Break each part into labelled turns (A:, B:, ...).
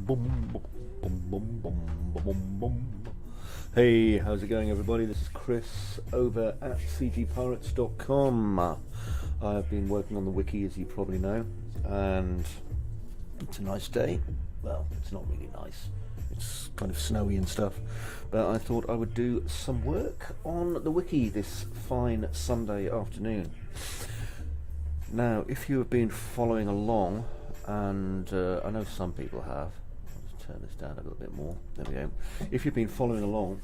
A: boom, boom, boom, boom, boom, boom. Hey, how's it going, everybody? This is Chris over at cgpirates.com. I've been working on the wiki, as you probably know, and it's a nice day. Well, it's not really nice. It's kind of snowy and stuff, but I thought I would do some work on the wiki this fine Sunday afternoon. Now, if you have been following along, and I know some people have, I'll just turn this down a little bit more, there we go. If you've been following along,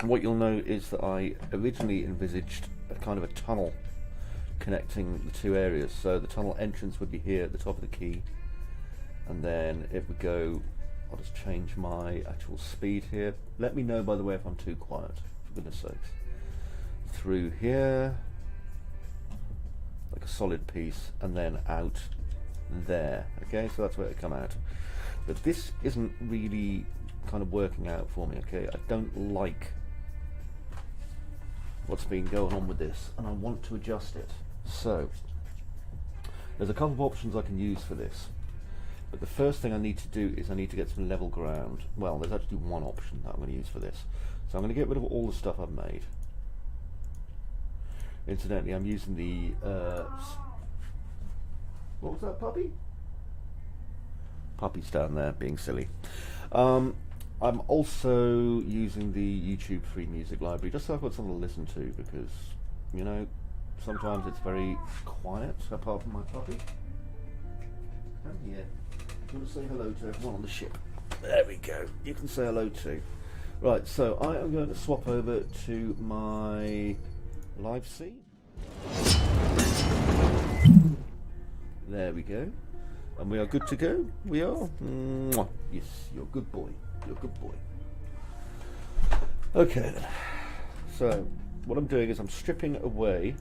A: what you'll know is that I originally envisaged a kind of a tunnel connecting the two areas. So the tunnel entrance would be here at the top of the quay, and then it would go, I'll just change my actual speed here. Let me know, by the way, if I'm too quiet, for goodness sakes. Through here, like a solid piece, and then out there. Okay, so that's where it come out. But this isn't really kind of working out for me. Okay, I don't like what's been going on with this, and I want to adjust it. So there's a couple of options I can use for this, but the first thing I need to do is I need to get some level ground. Well, there's actually one option that I'm going to use for this. So I'm going to get rid of all the stuff I've made. Incidentally, I'm using the what was that, puppy? Puppy's down there being silly. I'm also using the YouTube free music library, just so I've got something to listen to, because, you know, sometimes it's very quiet, apart from my puppy. Come here. You want to say hello to everyone on the ship? There we go. You can say hello too. Right, so I am going to swap over to my live feed. There we go. And we are good to go. We are. Mwah. Yes, you're a good boy. You're a good boy. Okay then. So what I'm doing is I'm stripping away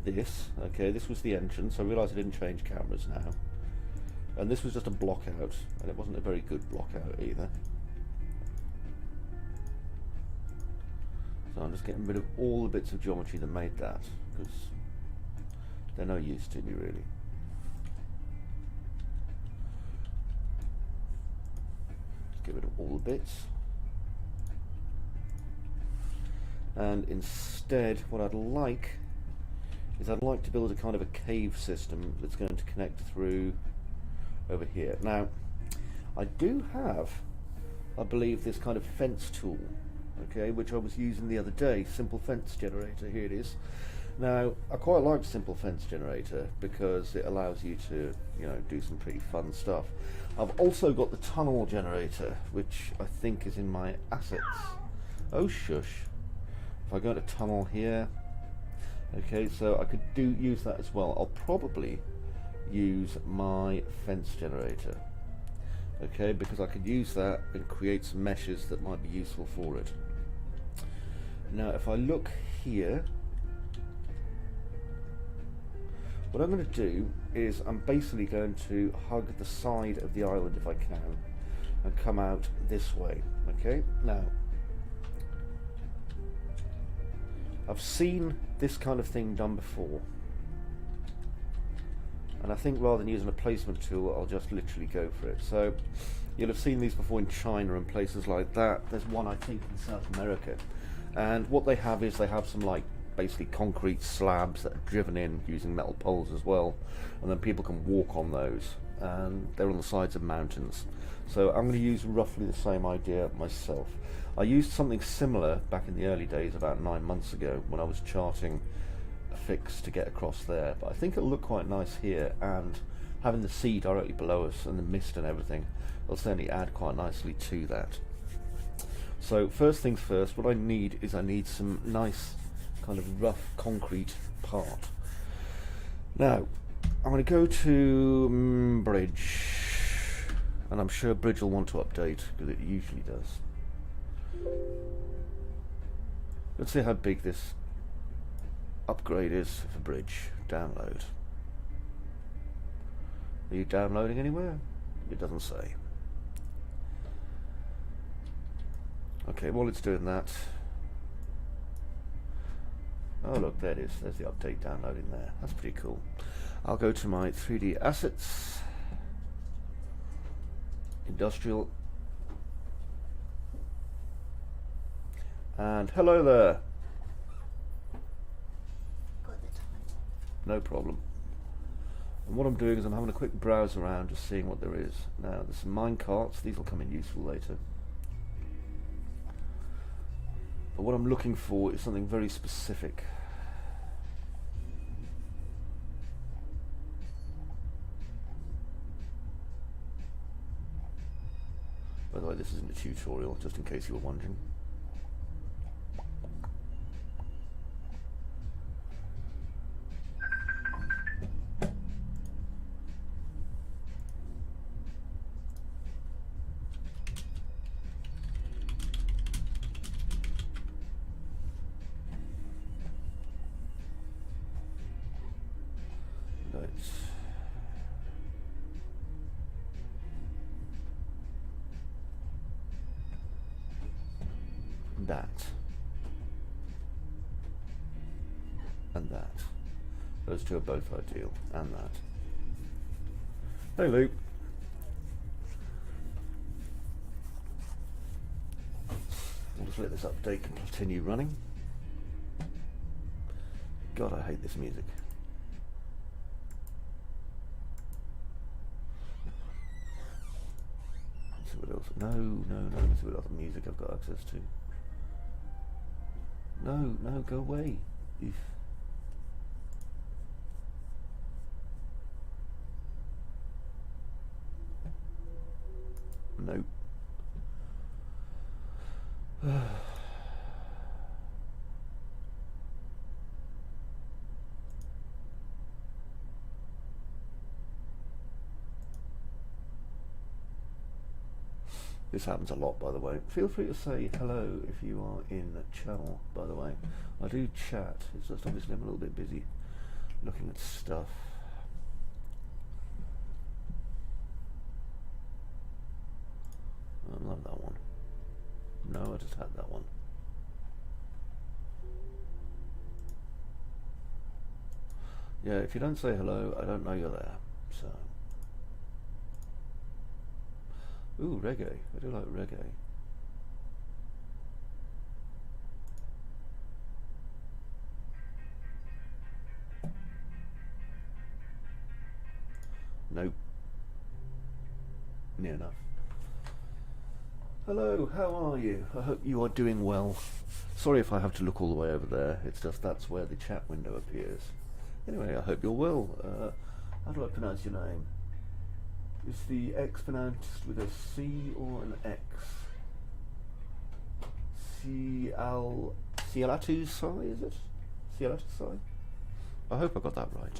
A: this. Okay, this was the entrance. I realised I didn't change cameras now. And this was just a block out, and it wasn't a very good block out either. So I'm just getting rid of all the bits of geometry that made that, because they're no use to me really. Just get rid of all the bits. And instead, what I'd like is I'd like to build a kind of a cave system that's going to connect through over here. Now, I do have, I believe, this kind of fence tool, okay, which I was using the other day, simple fence generator. Here it is. Now, I quite like simple fence generator because it allows you to, you know, do some pretty fun stuff. I've also got the tunnel generator, which I think is in my assets. Oh shush. If I go to tunnel here, okay, so I could use that as well. I'll probably use my fence generator, okay, because I could use that and create some meshes that might be useful for it. Now if I look here, what I'm going to do is I'm basically going to hug the side of the island if I can and come out this way. Okay, now I've seen this kind of thing done before, and I think rather than using a placement tool, I'll just literally go for it. So you'll have seen these before in China and places like that. There's one, I think, in South America, and what they have is they have some, like, basically concrete slabs that are driven in using metal poles as well, and then people can walk on those, and they're on the sides of mountains. So I'm going to use roughly the same idea myself. I used something similar back in the early days, about 9 months ago, when I was charting a fix to get across there, but I think it'll look quite nice here, and having the sea directly below us and the mist and everything will certainly add quite nicely to that. So first things first, what I need is I need some nice kind of rough concrete part. Now I'm going to go to bridge, and I'm sure bridge will want to update because it usually does. Let's see how big this upgrade is for bridge. Download. Are you downloading anywhere? It doesn't say. Okay, while it's doing that, oh look, there it is. There's the update downloading there. That's pretty cool. I'll go to my 3D assets, industrial, and hello there.
B: Got the time.
A: No problem. And what I'm doing is I'm having a quick browse around, just seeing what there is. Now, there's some mine carts. These will come in useful later. But what I'm looking for is something very specific. By the way, this isn't a tutorial, just in case you were wondering. That and that. Those two are both ideal, and that. Hey Luke. We'll just let this update continue running. God, I hate this music. Let's see what else. No. Let's see what other music I've got access to. No, go away. Eef. Nope. This happens a lot, by the way. Feel free to say hello if you are in the channel, by the way. I do chat, it's just obviously I'm a little bit busy looking at stuff. I love that one. No, I just had that one. Yeah, if you don't say hello, I don't know you're there, so... Ooh, reggae. I do like reggae. Nope. Near enough. Hello, how are you? I hope you are doing well. Sorry if I have to look all the way over there. It's just that's where the chat window appears. Anyway, I hope you're well. How do I pronounce your name? Is the X pronounced with a C or an X? Cialatusai, is it? Cialatusai? I hope I got that right.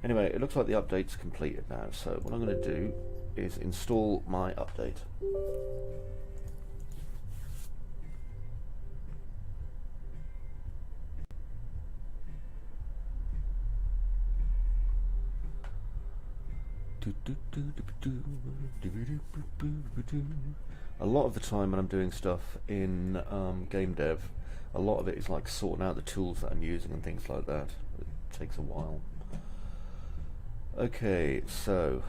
A: Anyway, it looks like the update's completed now, so what I'm going to do is install my update. A lot of the time when I'm doing stuff in game dev, a lot of it is like sorting out the tools that I'm using and things like that. It takes a while. Okay, so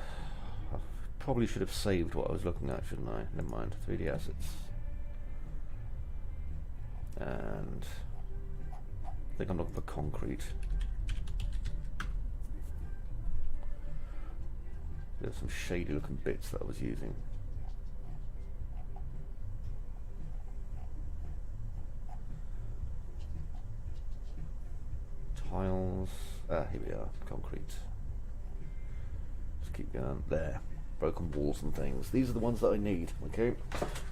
A: I probably should have saved what I was looking at, shouldn't I? Never mind, 3D assets. And I think I'm looking for concrete. There's some shady looking bits that I was using. Tiles. Here we are. Concrete. Just keep going. There. Broken walls and things. These are the ones that I need, okay?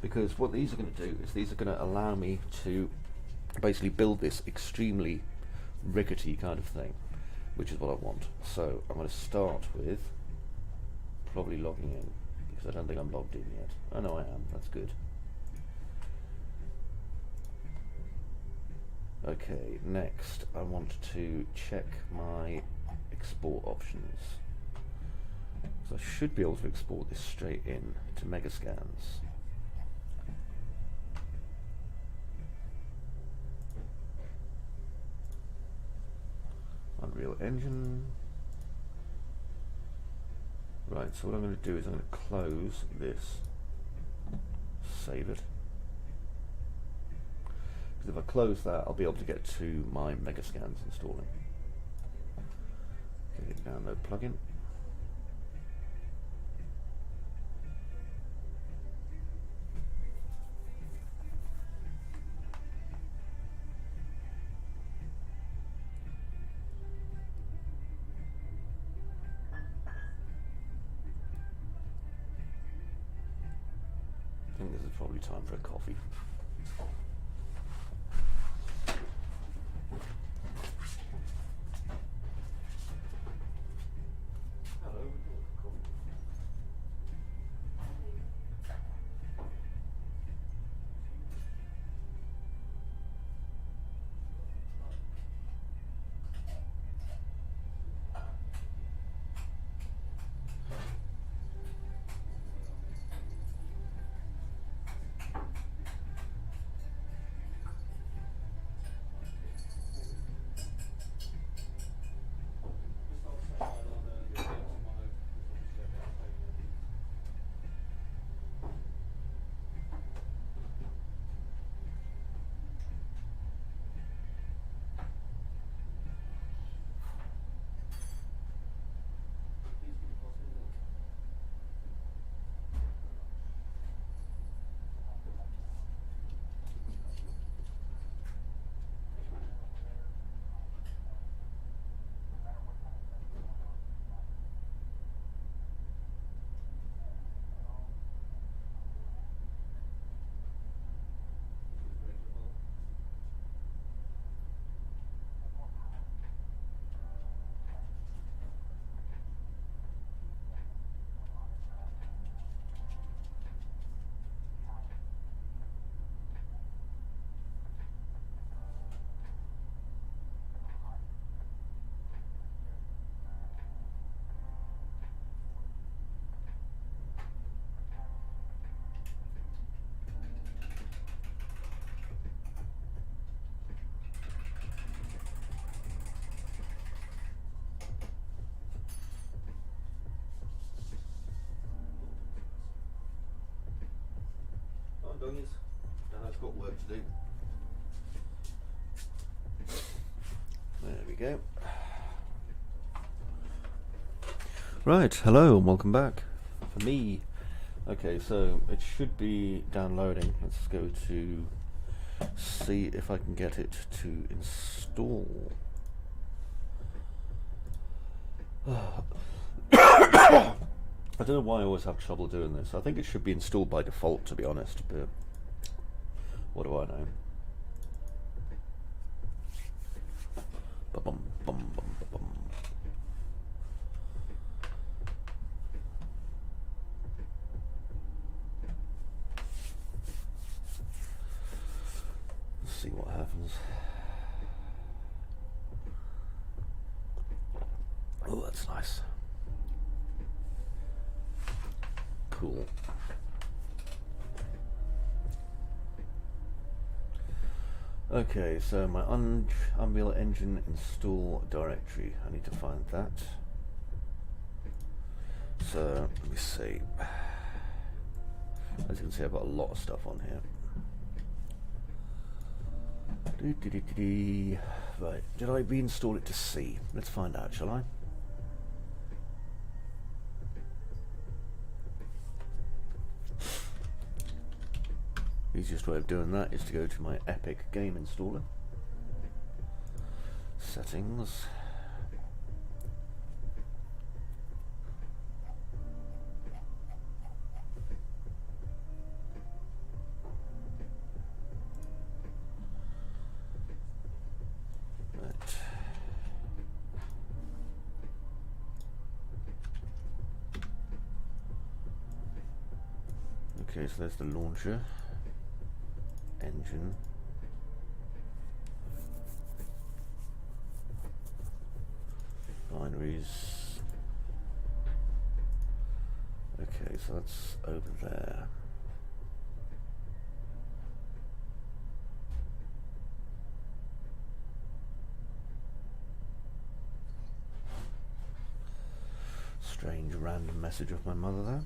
A: Because what these are going to do is these are going to allow me to basically build this extremely rickety kind of thing, which is what I want. So I'm going to start with probably logging in, because I don't think I'm logged in yet. Oh no, I am. That's good. Okay, next I want to check my export options. So I should be able to export this straight in to Megascans. Unreal Engine. Right, so what I'm going to do is I'm going to close this, save it. Because if I close that, I'll be able to get to my Megascans installing. Okay, download plugin. I think this is probably time for a coffee. Dongies. Dano's got work to do. There we go. Right, hello and welcome back. For me, okay, so it should be downloading. Let's go to see if I can get it to install. I don't know why I always have trouble doing this. I think it should be installed by default, to be honest, but what do I know? Ba-bum, bum, bum, ba-bum. Let's see what happens. Oh, that's nice. Cool. Okay, so my Unreal Engine install directory. I need to find that. So let me see. As you can see, I've got a lot of stuff on here. Right, did I reinstall it to C? Let's find out, shall I? Easiest way of doing that is to go to my Epic game installer. Settings. Right. Okay, so there's the launcher. Engine. Binaries. Okay, so that's over there. Strange random message of my mother there.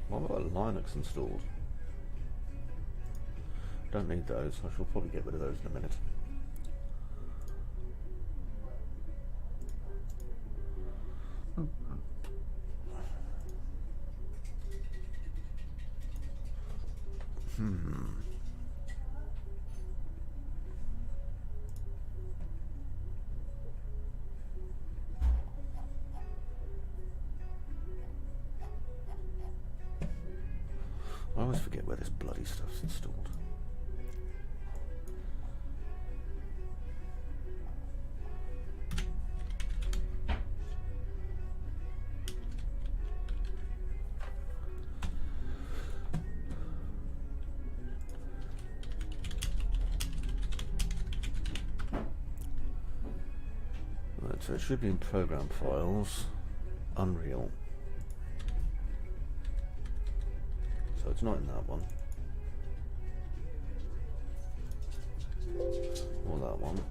A: What about Linux installed? Don't need those. I shall probably get rid of those in a minute. I always forget where this bloody stuff's installed. Right, so it should be in program files, Unreal. So it's not in that one. Or that one.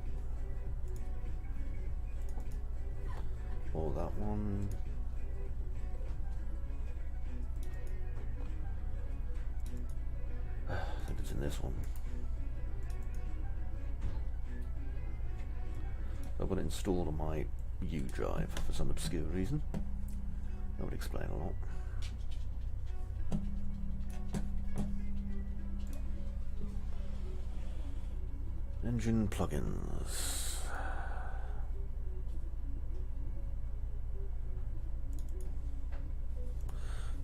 A: Or that one. I think it's in this one. I've got it installed on my U drive for some obscure reason. That would explain a lot. Engine plugins.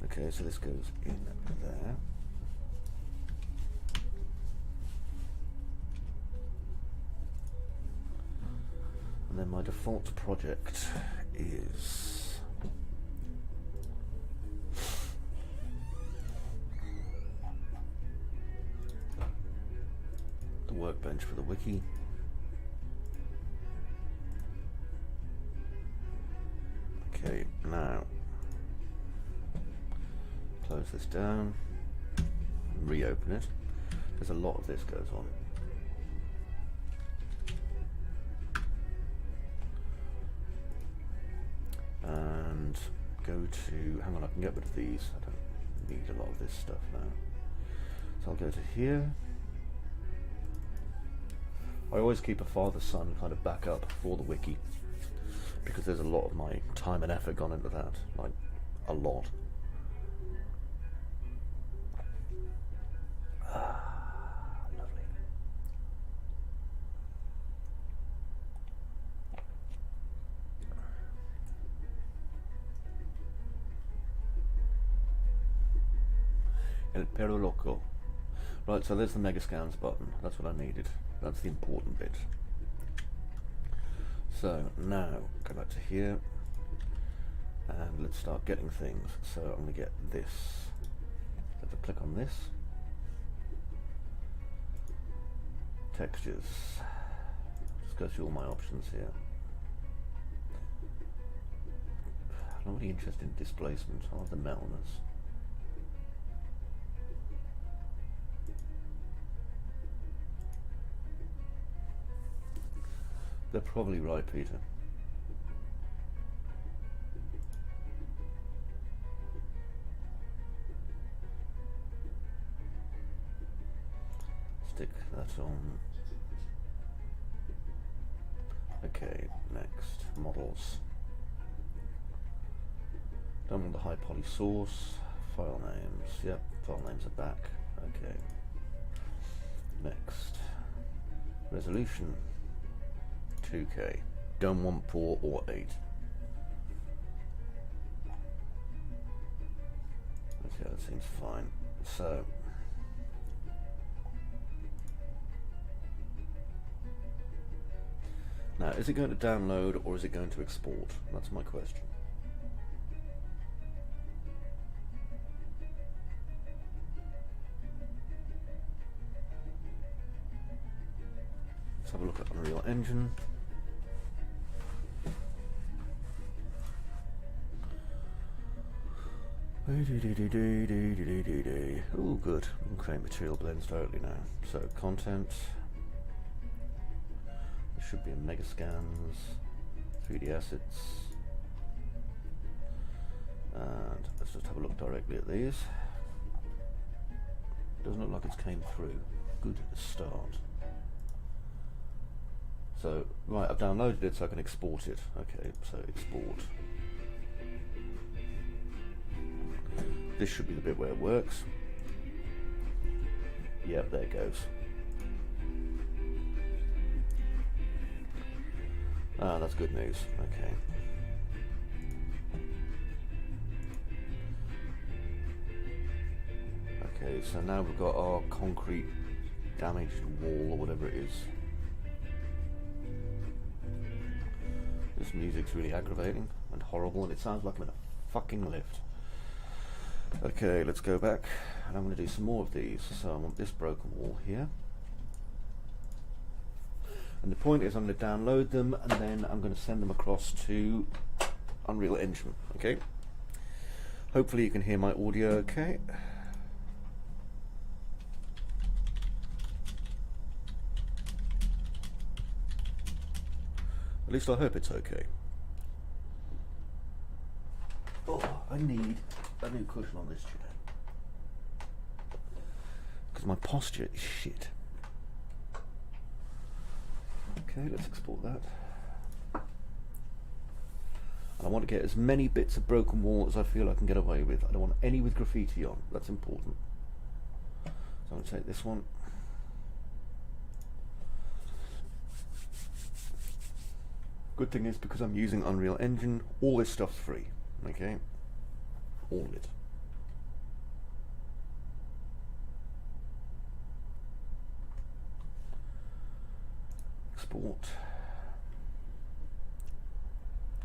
A: Okay, so this goes in there. And then my default project is the workbench for the wiki. Okay, now close this down, reopen it. There's a lot of this goes on. And go to, hang on, I can get rid of these. I don't need a lot of this stuff now. So I'll go to here. I always keep a father-son kind of backup for the wiki because there's a lot of my time and effort gone into that, like a lot. Lovely. El Perro Loco. Right, so there's the Mega Scans button. That's what I needed. That's the important bit. So now go back to here and let's start getting things. So I'm going to get this. Let's click on this. Textures. Just go through all my options here. I'm not really interested in displacement. I want the metalness. They're probably right, Peter. Stick that on. Okay, next. Models. Don't want the high poly source. File names. Yep, file names are back. Okay. Next. Resolution. 2K. Don't want 4 or 8. Okay, that seems fine. So now, is it going to download or is it going to export? That's my question. Let's have a look at Unreal Engine. Oh, good. We can create material blends directly now. So, content. There should be a mega scans, 3D assets. And let's just have a look directly at these. Doesn't look like it's came through. Good start. So, right, I've downloaded it so I can export it. Okay, so export. This should be the bit where it works. Yep, there it goes. Ah, that's good news. Okay. Okay, so now we've got our concrete damaged wall or whatever it is. This music's really aggravating and horrible, and it sounds like I'm in a fucking lift. Okay, let's go back, and I'm going to do some more of these. So I want this broken wall here. And the point is I'm going to download them, and then I'm going to send them across to Unreal Engine, okay? Hopefully you can hear my audio okay. At least I hope it's okay. Oh, I need a new cushion on this chair. Because my posture is shit. Okay, let's export that. And I want to get as many bits of broken wall as I feel I can get away with. I don't want any with graffiti on. That's important. So I'm going to take this one. Good thing is, because I'm using Unreal Engine, all this stuff's free. Okay? All of it. Export.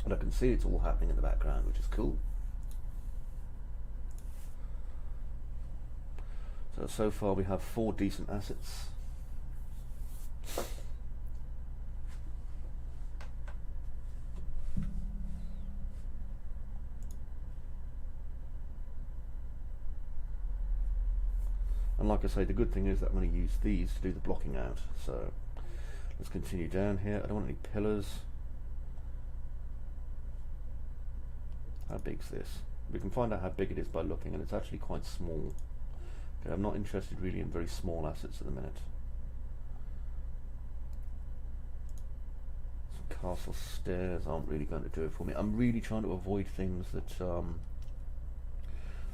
A: And I can see it's all happening in the background, which is cool. So far we have 4 decent assets. And like I say, the good thing is that I'm going to use these to do the blocking out. So let's continue down here. I don't want any pillars. How big's this? We can find out how big it is by looking, and it's actually quite small. Okay, I'm not interested really in very small assets at the minute. Some castle stairs aren't really going to do it for me. I'm really trying to avoid things that are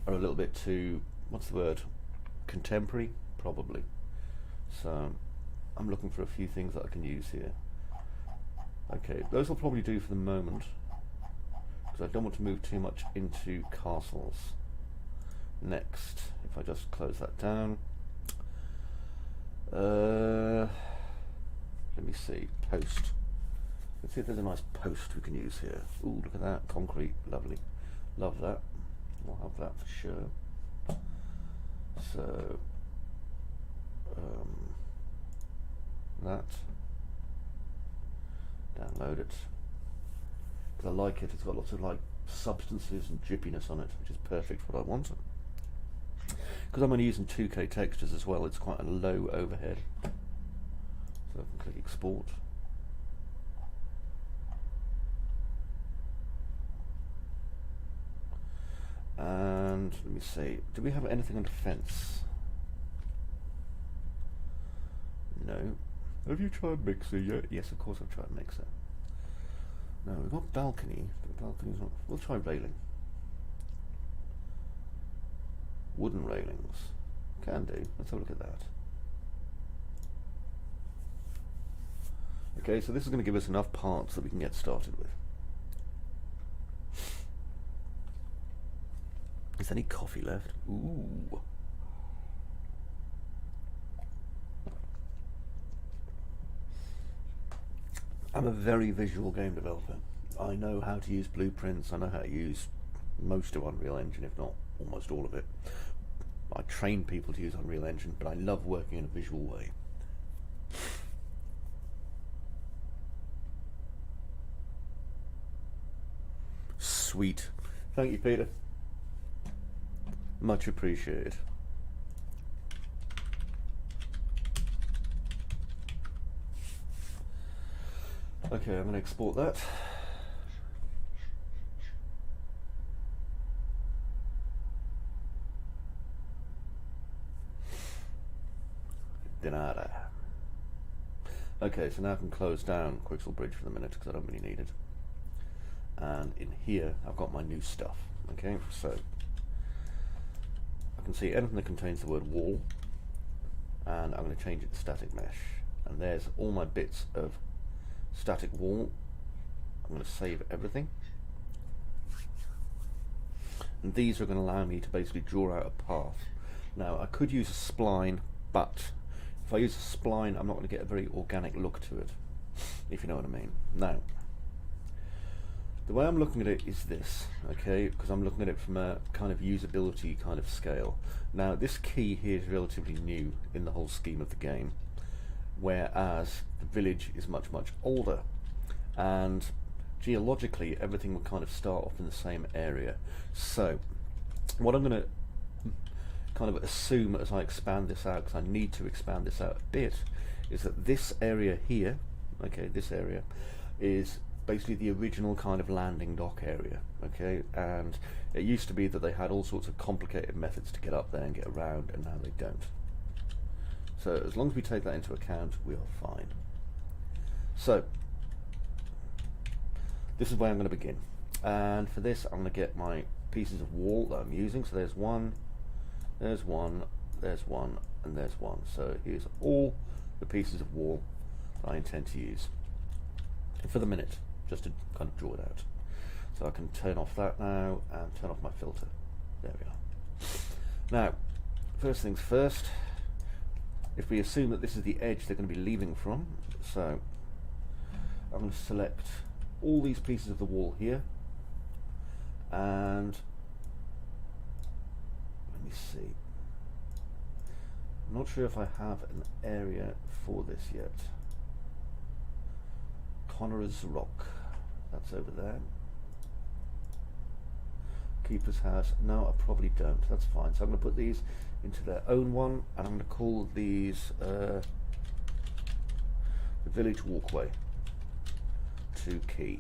A: a little bit too, what's the word? Contemporary, probably. So I'm looking for a few things that I can use here. Okay, those will probably do for the moment, because I don't want to move too much into castles. Next, if I just close that down, let me see, post. Let's see if there's a nice post we can use here. Ooh, look at that, concrete, lovely. Love that. We'll have that for sure. So that, download it, because I like it. It's got lots of like substances and drippiness on it, which is perfect for what I want. Because I'm only using 2K textures as well, it's quite a low overhead. So I can click export. And let me see, do we have anything on defense? No. Have you tried Mixer yet? Yes, of course I've tried Mixer. No, we've got balcony. The balcony's not. We'll try railing. Wooden railings. Can do. Let's have a look at that. Okay, so this is going to give us enough parts that we can get started with. Is there any coffee left? Ooh. I'm a very visual game developer. I know how to use blueprints, I know how to use most of Unreal Engine, if not almost all of it. I train people to use Unreal Engine, but I love working in a visual way. Sweet. Thank you, Peter. Much appreciated. Okay, I'm going to export that. Denada. Okay, so now I can close down Quixel Bridge for the minute because I don't really need it. And in here, I've got my new stuff. Okay, so I can see anything that contains the word wall, and I'm going to change it to static mesh. And there's all my bits of static wall. I'm going to save everything. And these are going to allow me to basically draw out a path. Now, I could use a spline, but if I use a spline, I'm not going to get a very organic look to it, if you know what I mean. Now, the way I'm looking at it is this, okay, because I'm looking at it from a kind of usability kind of scale. Now, this key here is relatively new in the whole scheme of the game, whereas the village is much, much older. And geologically, everything will kind of start off in the same area. So, what I'm going to kind of assume as I expand this out, because I need to expand this out a bit, is that this area here, okay, this area, is basically the original kind of landing dock area, okay, and it used to be that they had all sorts of complicated methods to get up there and get around, and now they don't. So as long as we take that into account, we are fine. So this is where I'm going to begin, and for this I'm going to get my pieces of wall that I'm using. So there's one, there's one, there's one, and there's one. So here's all the pieces of wall that I intend to use for the minute, just to kind of draw it out. So I can turn off that now and turn off my filter. There we are. Now, first things first, if we assume that this is the edge they're going to be leaving from, so I'm going to select all these pieces of the wall here, and let me see. I'm not sure if I have an area for this yet. Connor's Rock, that's over there. Keeper's House, no, I probably don't, that's fine. So I'm going to put these into their own one, and I'm going to call these the Village Walkway to Quay.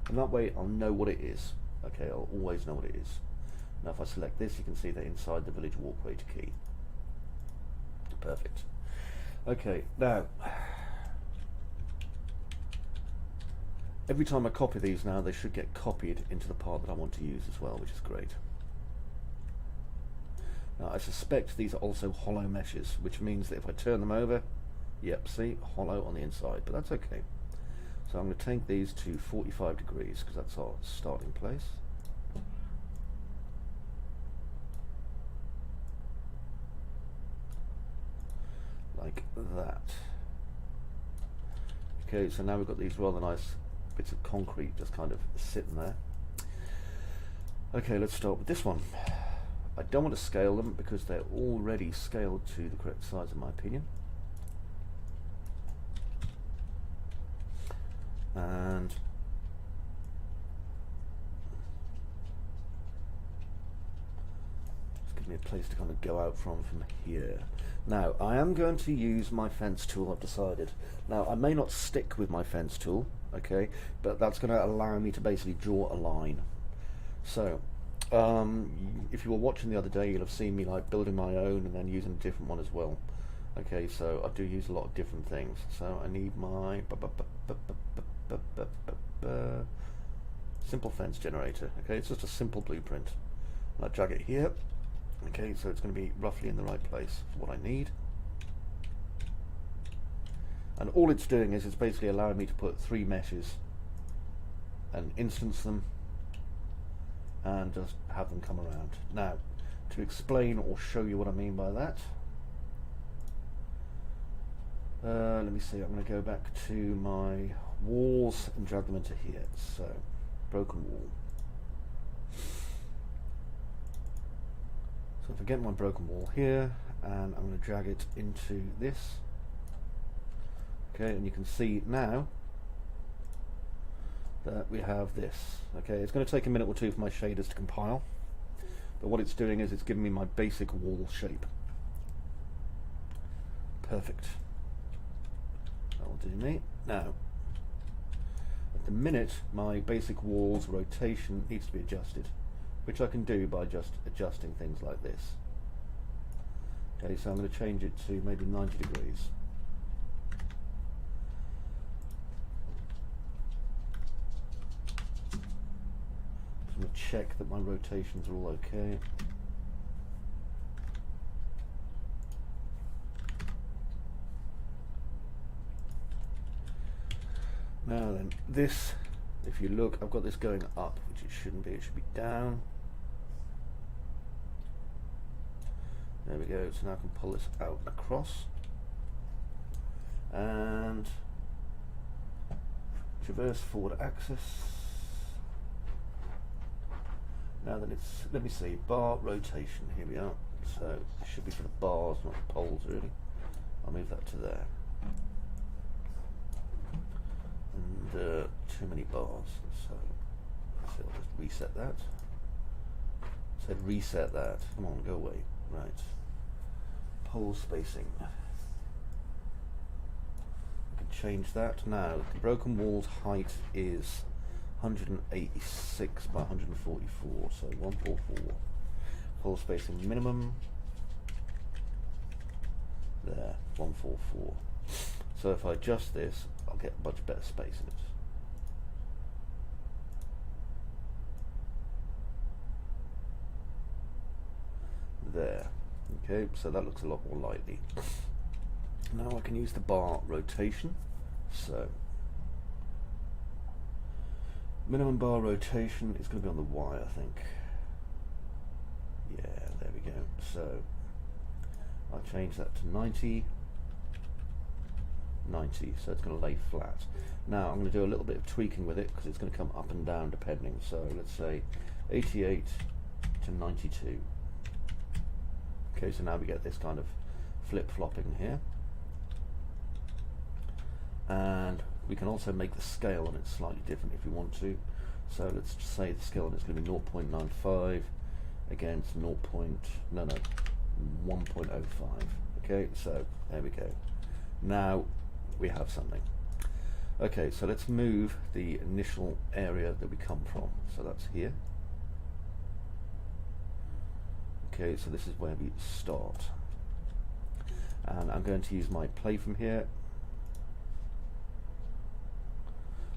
A: And that way I'll know what it is. Okay, I'll always know what it is. Now if I select this, you can see they're inside the Village Walkway to Quay. Perfect. Okay, now every time I copy these now, they should get copied into the part that I want to use as well, which is great. Now I suspect these are also hollow meshes, which means that if I turn them over, yep, see, hollow on the inside, but that's okay. So I'm going to take these to 45 degrees, because that's our starting place. Like that. Okay, so now we've got these rather nice bits of concrete just kind of sitting there. Okay, let's start with this one. I don't want to scale them because they're already scaled to the correct size in my opinion. And just give me a place to kind of go out from here. Now, I am going to use my fence tool, I've decided. Now, I may not stick with my fence tool, okay, but that's going to allow me to basically draw a line. So, if you were watching the other day, you'll have seen me like building my own and then using a different one as well. Okay, so I do use a lot of different things. So I need my simple fence generator. Okay, it's just a simple blueprint. And I drag it here. Okay, so it's going to be roughly in the right place for what I need. And all it's doing is it's basically allowing me to put 3 meshes and instance them and just have them come around. Now, to explain or show you what I mean by that, let me see, I'm going to go back to my walls and drag them into here. So, broken wall. So if I get my broken wall here, and I'm going to drag it into this. Okay, and you can see now that we have this. Okay, it's going to take a minute or two for my shaders to compile, but what it's doing is it's giving me my basic wall shape. Perfect. That will do me. Now, at the minute, my basic wall's rotation needs to be adjusted, which I can do by just adjusting things like this. Okay, so I'm going to change it to maybe 90 degrees. I'm going to check that my rotations are all okay. Now then, this, if you look, I've got this going up, which it shouldn't be, it should be down. There we go, so now I can pull this out and across. And traverse forward axis. Now then it's, let me see, bar rotation, here we are. So it should be for the bars, not the poles really. I'll move that to there. And too many bars, so I'll just reset that. Said reset that, come on, go away. Right, pole spacing. I can change that. Now, the broken wall's height is 186 by 144, so 144. Pole spacing minimum, there, 144. So if I adjust this, I'll get much better space in it. There. Okay, so that looks a lot more lightly. Now I can use the bar rotation. So minimum bar rotation is going to be on the Y, I think. Yeah, there we go. So I'll change that to 90. 90, so it's going to lay flat. Now I'm going to do a little bit of tweaking with it because it's going to come up and down depending. So let's say 88 to 92. Okay, so now we get this kind of flip-flopping here. And we can also make the scale on it slightly different if we want to. So let's just say the scale on it's going to be 0.95 against 1.05. Okay, so there we go. Now we have something. Okay, so let's move the initial area that we come from. So that's here. Okay, so this is where we start. And I'm going to use my play from here.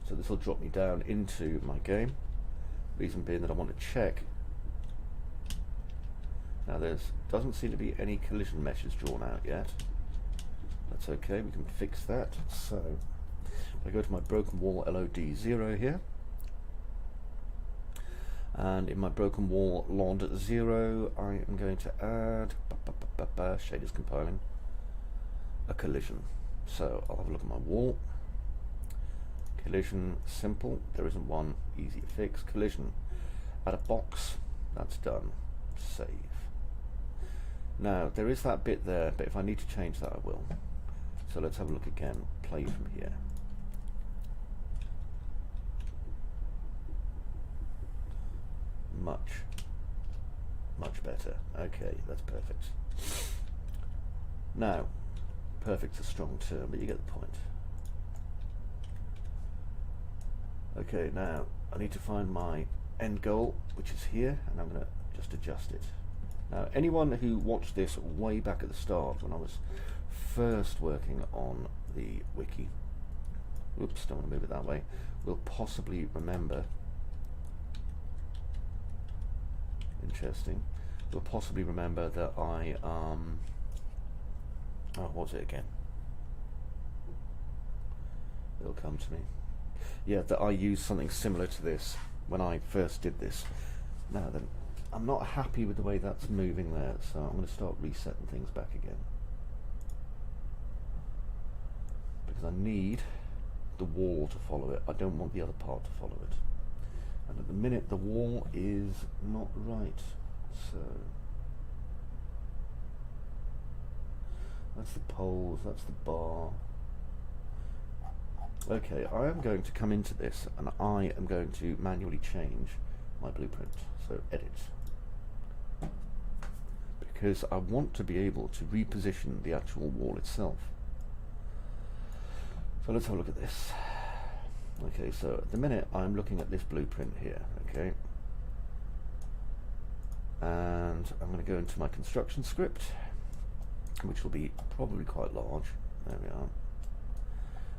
A: So this will drop me down into my game. Reason being that I want to check. Now doesn't seem to be any collision meshes drawn out yet. That's okay, we can fix that. So I go to my broken wall LOD 0 here. And in my broken wall LOD 0, I am going to add, shaders compiling, a collision. So I'll have a look at my wall. Collision, simple, there isn't one, easy to fix. Collision, add a box, that's done. Save. Now there is that bit there, but if I need to change that I will. So let's have a look again, play from here. Much better. Okay, that's perfect. Now, perfect's a strong term, but you get the point. Okay, now I need to find my end goal, which is here, and I'm going to just adjust it. Now, anyone who watched this way back at the start when I was first working on the wiki, oops, don't want to move it that way, will possibly remember, interesting, will possibly remember that I, oh, what was it again? It'll come to me. Yeah, that I used something similar to this when I first did this. Now then, I'm not happy with the way that's moving there, so I'm going to start resetting things back again. Because I need the wall to follow it. I don't want the other part to follow it. And at the minute the wall is not right. So that's the poles, that's the bar. Okay, I am going to come into this and I am going to manually change my blueprint. So edit. Because I want to be able to reposition the actual wall itself. So let's have a look at this. Okay, so at the minute I'm looking at this blueprint here, okay? And I'm going to go into my construction script, which will be probably quite large. There we are.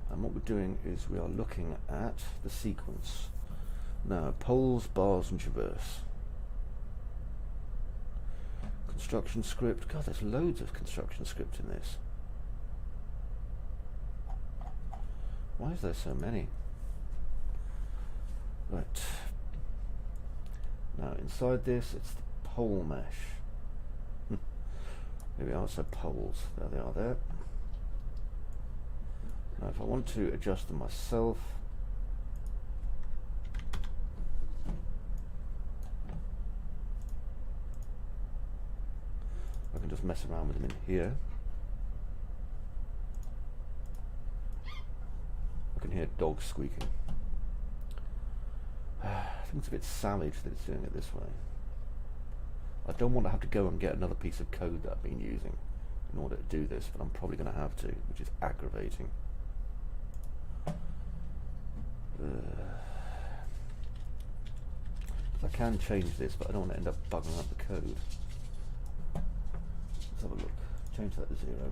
A: And what we're doing is we are looking at the sequence. Now, poles, bars and traverse. Construction script. God, there's loads of construction script in this. Why is there so many? Right. Now, inside this, it's the pole mesh. Here we are, so poles. There they are there. Now if I want to adjust them myself, I can just mess around with them in here. I can hear dogs squeaking. I think it's a bit savage that it's doing it this way. I don't want to have to go and get another piece of code that I've been using in order to do this, but I'm probably going to have to, which is aggravating. I can change this, but I don't want to end up bugging up the code. Let's have a look. Change that to 0.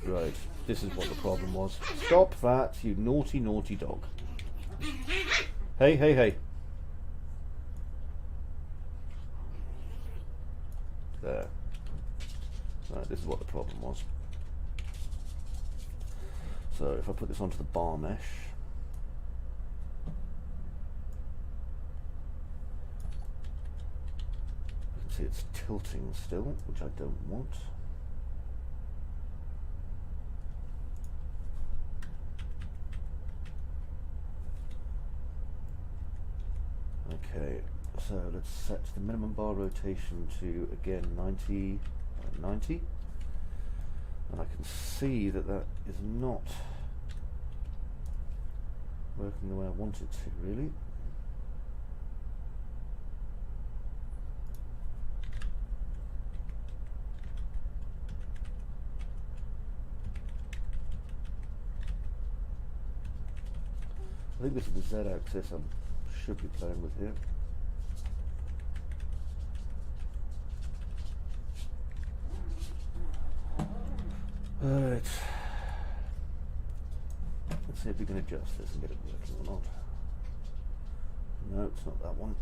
A: Right, this is what the problem was. Stop that, you naughty, naughty dog. Hey, hey, hey. There. Right, this is what the problem was. So if I put this onto the bar mesh, you can see it's tilting still, which I don't want. Okay, so let's set the minimum bar rotation to, again, 90, and I can see that that is not working the way I want it to, really. I think this is the Z-axis I should be playing with here. Alright. Let's see if we can adjust this and get it working or not. No, it's not that one.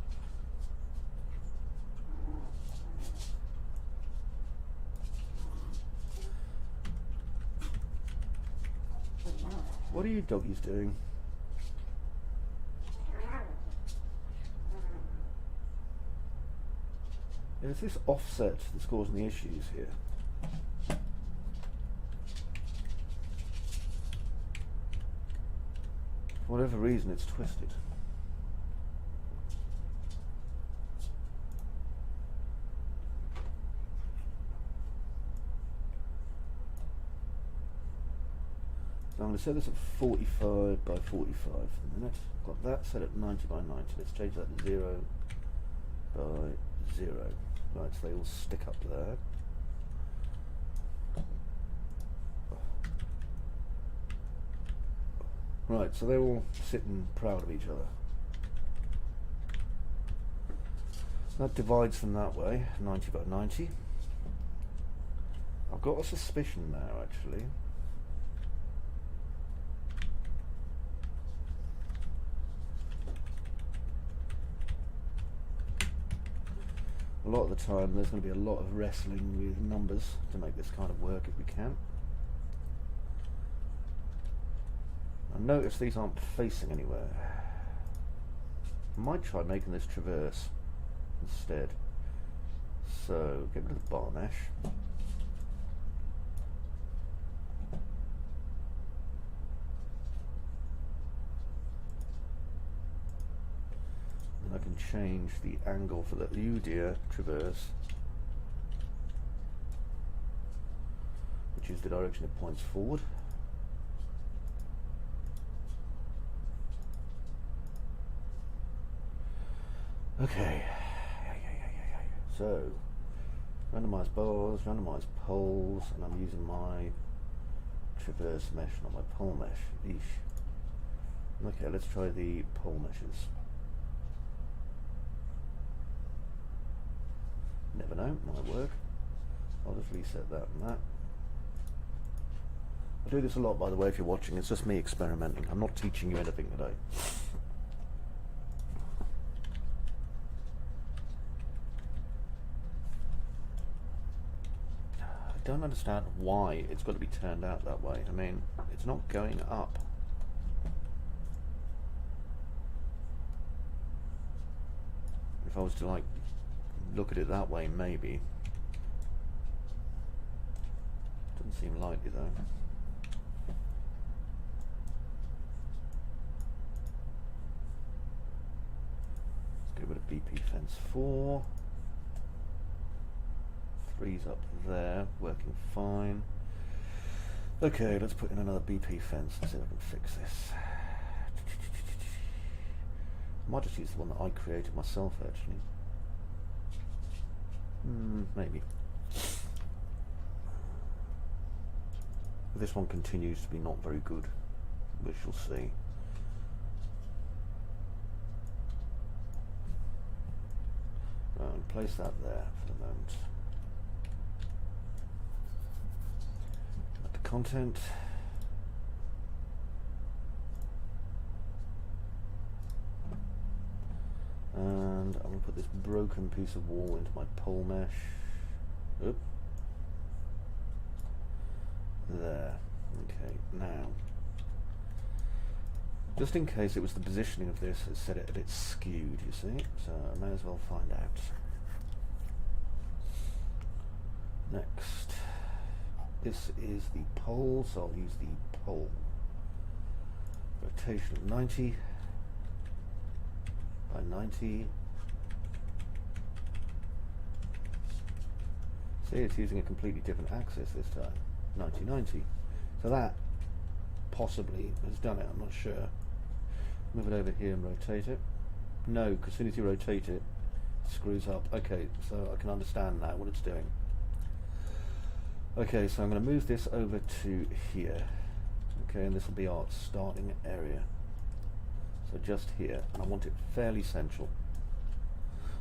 A: What are you doggies doing? It's this offset that's causing the issues here. For whatever reason, it's twisted. So I'm going to set this at 45 by 45 for the minute. Got that set at 90 by 90. Let's change that to 0 by 0. Right, so they all stick up there. Right, so they're all sitting proud of each other. That divides them that way, 90 by 90. I've got a suspicion now, actually. A lot of the time there's going to be a lot of wrestling with numbers to make this kind of work if we can. I notice these aren't facing anywhere. I might try making this traverse instead. So get rid of the bar mesh. And I can change the angle for the Udia traverse, which is the direction it points forward. Okay, so randomize bars, randomize poles, and I'm using my traverse mesh, not my pole mesh. Eesh. Okay, let's try the pole meshes. Never know, might work. I'll just reset that and that. I do this a lot, by the way, if you're watching. It's just me experimenting. I'm not teaching you anything today. I don't understand why it's got to be turned out that way. I mean, it's not going up. If I was to like look at it that way, maybe. Doesn't seem likely though. Let's get rid of BP fence 4. 3's up there, working fine. Okay, let's put in another BP fence and see if I can fix this. I might just use the one that I created myself, actually. Maybe. This one continues to be not very good, we shall see. Place that there for the moment. Content. And I'm going to put this broken piece of wall into my pole mesh. Oop. There. Okay, now, just in case it was the positioning of this that said it a bit skewed, you see, so I may as well find out. Next. This is the pole, so I'll use the pole. Rotation of 90 by 90. See, it's using a completely different axis this time. 90-90. So that possibly has done it, I'm not sure. Move it over here and rotate it. No, because as soon as you rotate it, it screws up. Okay, so I can understand now what it's doing. Okay, so I'm going to move this over to here. Okay, and this will be our starting area. So just here, and I want it fairly central.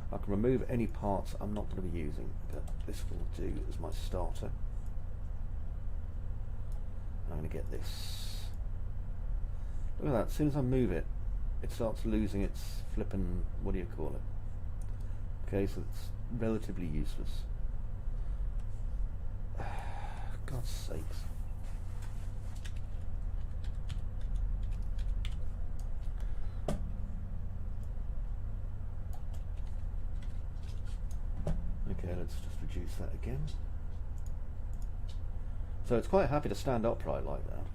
A: I can remove any parts I'm not going to be using, but this will do as my starter. I'm going to get this. Look at that, as soon as I move it, it starts losing its flippin', what do you call it? Okay, so it's relatively useless. God's sakes. Okay, let's just reduce that again. So it's quite happy to stand upright like that.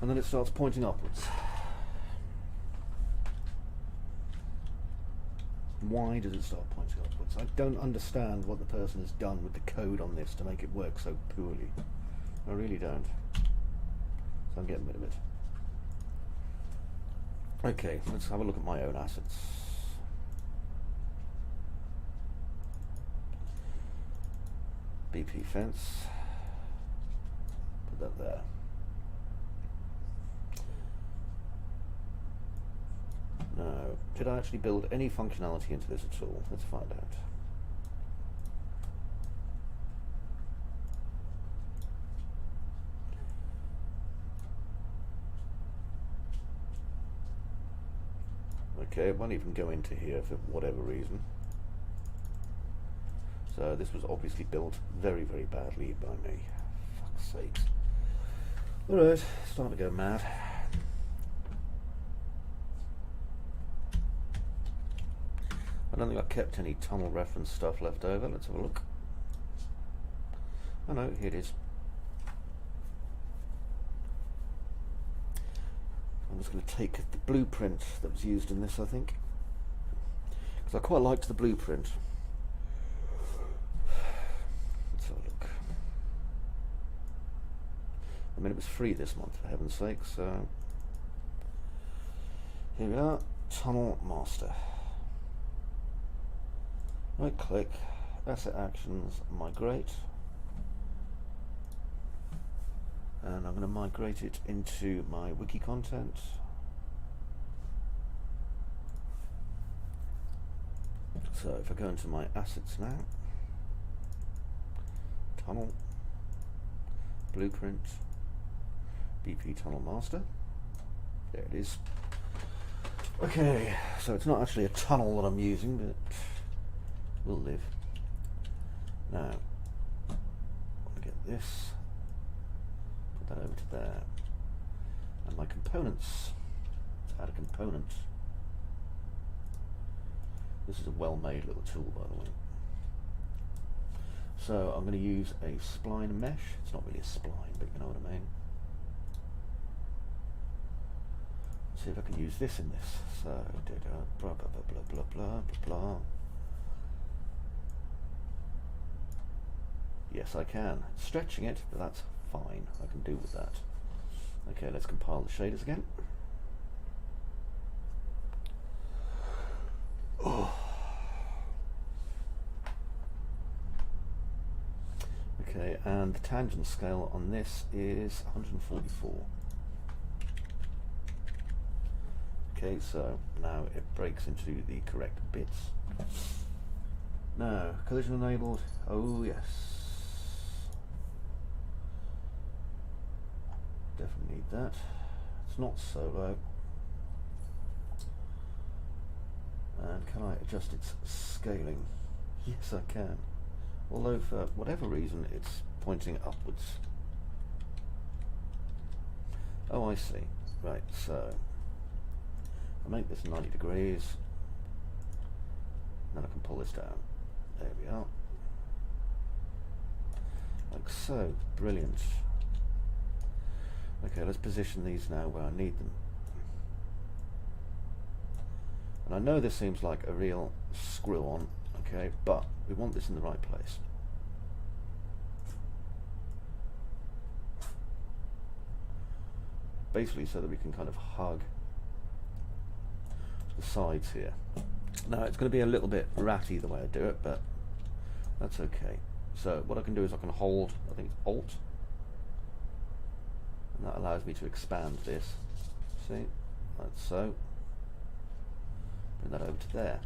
A: And then it starts pointing upwards. Why does it start pointing upwards? I don't understand what the person has done with the code on this to make it work so poorly. I really don't. So I'm getting rid of it. Okay, let's have a look at my own assets. BP fence. Put that there. No. Did I actually build any functionality into this at all? Let's find out. Okay, it won't even go into here for whatever reason. So this was obviously built very, very badly by me. Fuck's sakes. Alright, starting to go mad. I don't think I've kept any tunnel reference stuff left over. Let's have a look. Oh no, here it is. I'm just going to take the blueprint that was used in this, I think, because I quite liked the blueprint. Let's have a look. I mean, it was free this month, for heaven's sake, so here we are, Tunnel Master. Right click, Asset Actions, Migrate, and I'm going to migrate it into my wiki content. So if I go into my assets now, Tunnel, Blueprint, BP Tunnel Master, there it is. Okay, so it's not actually a tunnel that I'm using, but will live. Now, I'll get this, put that over to there, and my components. Let's add a component. This is a well-made little tool, by the way. So I'm going to use a spline mesh. It's not really a spline, but you know what I mean. Let's see if I can use this in this. So, blah blah blah blah blah blah blah. Yes, I can. It's stretching it, but that's fine. I can do with that. Okay, let's compile the shaders again. Oh. Okay, and the tangent scale on this is 144. Okay, so now it breaks into the correct bits. Now, collision enabled. Oh yes. Definitely need that. It's not solo. And can I adjust its scaling? Yes, I can. Although for whatever reason it's pointing upwards. Oh, I see. Right, so I make this 90 degrees. Then I can pull this down. There we are. Like so. Brilliant. Okay, let's position these now where I need them. And I know this seems like a real screw-on, okay, but we want this in the right place. Basically so that we can kind of hug the sides here. Now it's going to be a little bit ratty the way I do it, but that's okay. So what I can do is I can hold, I think it's Alt, and that allows me to expand this. See, like so. Bring that over to there.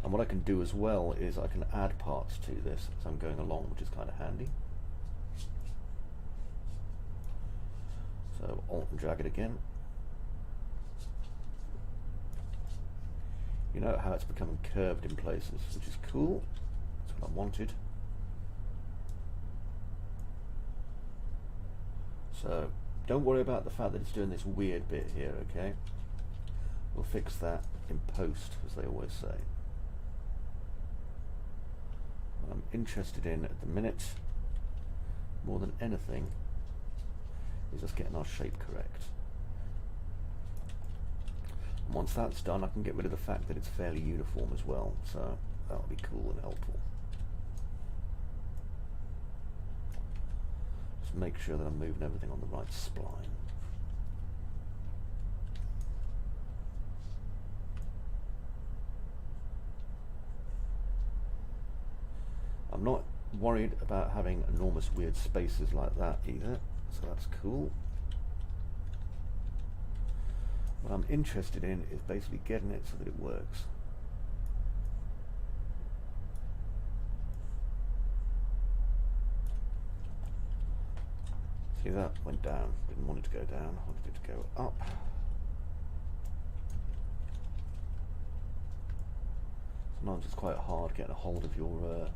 A: And what I can do as well is I can add parts to this as I'm going along, which is kind of handy. So Alt and drag it again. You know how it's becoming curved in places, which is cool. That's what I wanted. So don't worry about the fact that it's doing this weird bit here, okay? We'll fix that in post, as they always say. What I'm interested in at the minute, more than anything, is just getting our shape correct. And once that's done, I can get rid of the fact that it's fairly uniform as well, so that'll be cool and helpful. Just make sure that I'm moving everything on the right spline. I'm not worried about having enormous weird spaces like that either, so that's cool. What I'm interested in is basically getting it so that it works. See, that went down. Didn't want it to go down, I wanted it to go up. Sometimes it's quite hard getting a hold of your,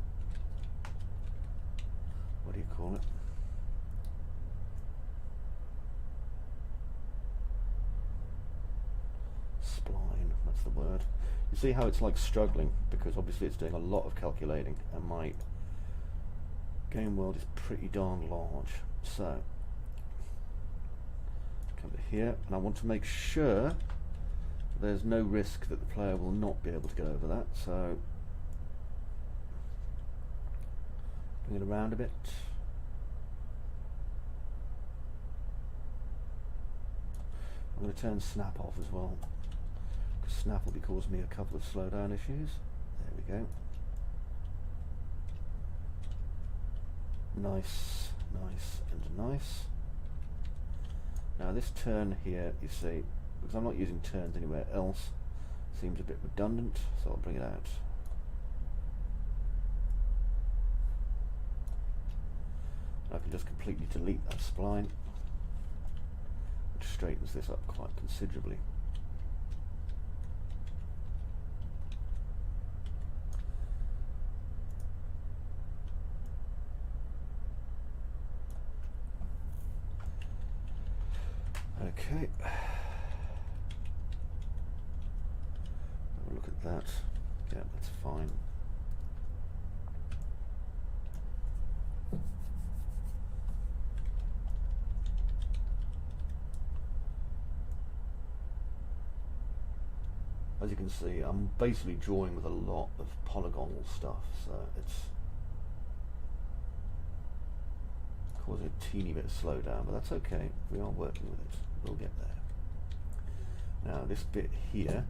A: what do you call it? Spline, that's the word. You see how it's like struggling, because obviously it's doing a lot of calculating, and my game world is pretty darn large. So, come to here, and I want to make sure there's no risk that the player will not be able to get over that, so bring it around a bit. I'm going to turn snap off as well, because snap will be causing me a couple of slowdown issues. There we go. Nice, nice and nice. Now this turn here, you see, because I'm not using turns anywhere else, seems a bit redundant, so I'll bring it out. I can just completely delete that spline, which straightens this up quite considerably. Okay. Have a look at that. Yeah, that's fine. As you can see, I'm basically drawing with a lot of polygonal stuff, so it's causing a teeny bit of slowdown, but that's okay. We are working with it. We'll get there. Now this bit here,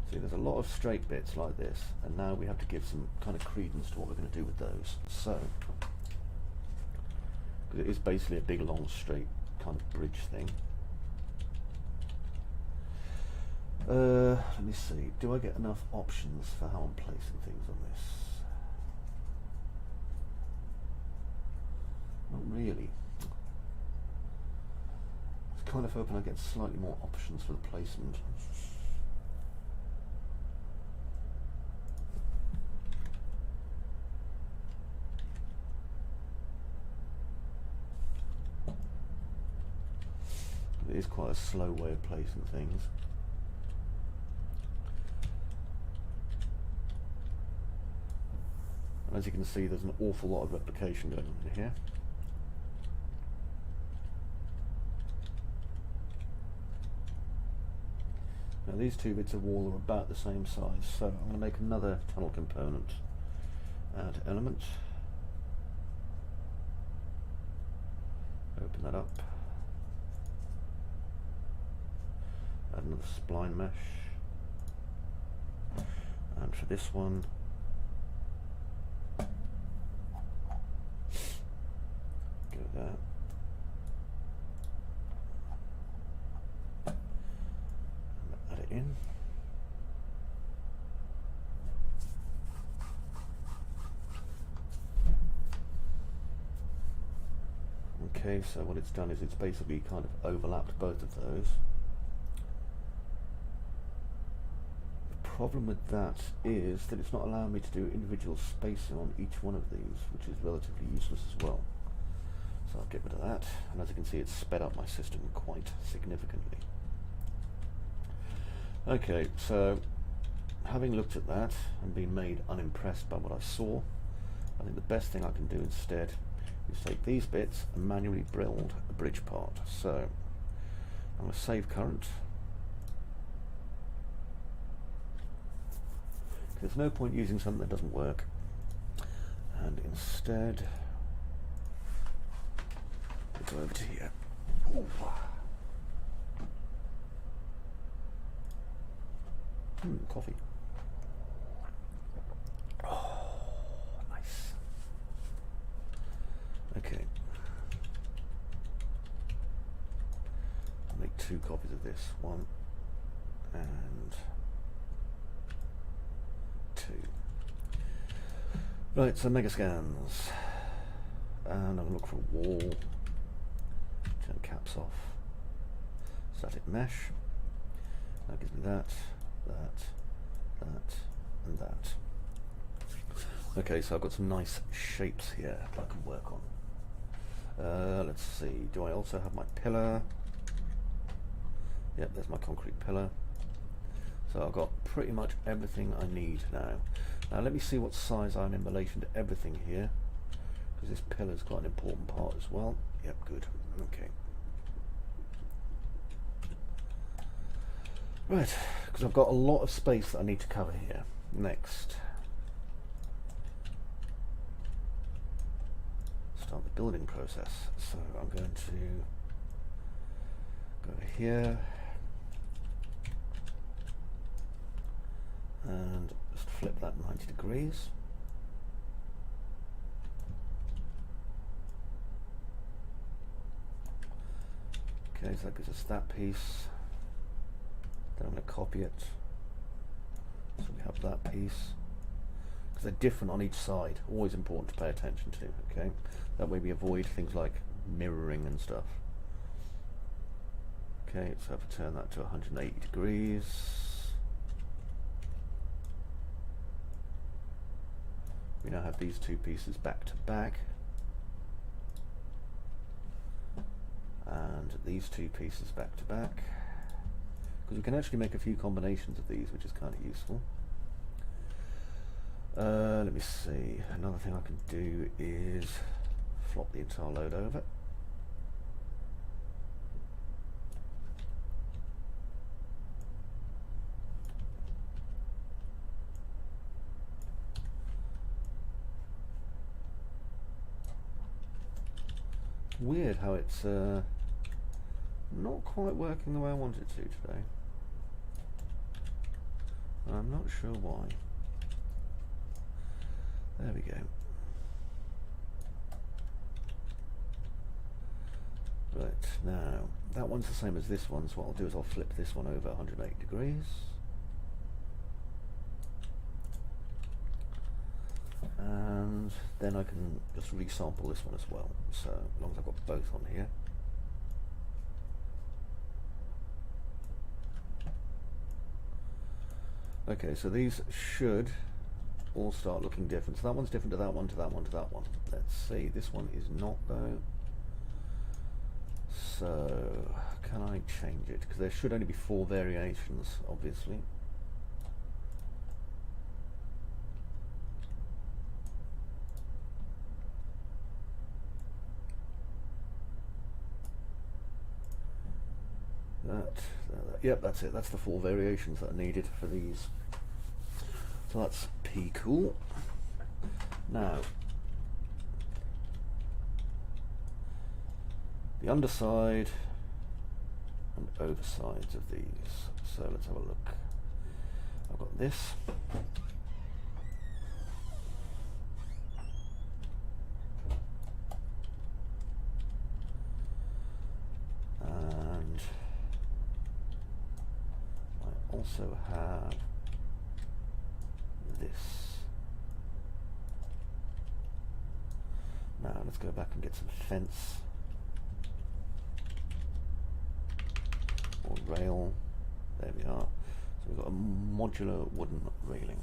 A: see, there's a lot of straight bits like this, and now we have to give some kind of credence to what we're going to do with those. So, because it is basically a big long straight kind of bridge thing. Let me see, do I get enough options for how I'm placing things on this? Not really. I was kind of hoping I'd get slightly more options for the placement. It is quite a slow way of placing things. And as you can see, there's an awful lot of replication going on in here. Now these two bits of wall are about the same size, so I'm going to make another tunnel component. Add element. Open that up. Add another spline mesh, and for this one, go there, and add it in. Okay, so what it's done is it's basically kind of overlapped both of those. The problem with that is that it's not allowing me to do individual spacing on each one of these, which is relatively useless as well. So I'll get rid of that, and as you can see, it's sped up my system quite significantly. Okay, so having looked at that and been made unimpressed by what I saw, I think the best thing I can do instead is take these bits and manually build a bridge part. So I'm going to save current. There's no point using something that doesn't work, and instead we'll go over to here. Ooh. Coffee. Oh, nice. Okay. I'll make 2 copies of this. 1 and 2. Right, so mega scans. And I'm going to look for a wall. Turn caps off. Static mesh. That gives me that, and that. Okay, so I've got some nice shapes here that I can work on. Let's see, do I also have my pillar? Yep, there's my concrete pillar. So I've got pretty much everything I need now. Now let me see what size I'm in relation to everything here, because this pillar is quite an important part as well. Yep, good. Okay. Right, because I've got a lot of space that I need to cover here. Next. Start the building process. So I'm going to go here and just flip that 90 degrees. Okay, so that gives us that piece. Then I'm going to copy it. So we have that piece. Because they're different on each side. Always important to pay attention to. Okay, that way we avoid things like mirroring and stuff. Okay, so if I turn that to 180 degrees. We now have these two pieces back to back. And these two pieces back to back. Because we can actually make a few combinations of these, which is kind of useful. Let me see. Another thing I can do is flop the entire load over. Weird how it's not quite working the way I want it to today. I'm not sure why. There we go. Right, now that one's the same as this one, so what I'll do is I'll flip this one over 180 degrees. And then I can just resample this one as well, so as long as I've got both on here. Okay, so these should all start looking different. So that one's different to that one, to that one, to that one. Let's see, this one is not though. So, can I change it? Because there should only be 4 variations, obviously. Yep, that's it. That's the 4 variations that are needed for these. So that's cool. Now, the underside and oversides of these. So let's have a look. I've got this. And I also have this. Now let's go back and get some fence or rail. There we are. So we've got a modular wooden railing.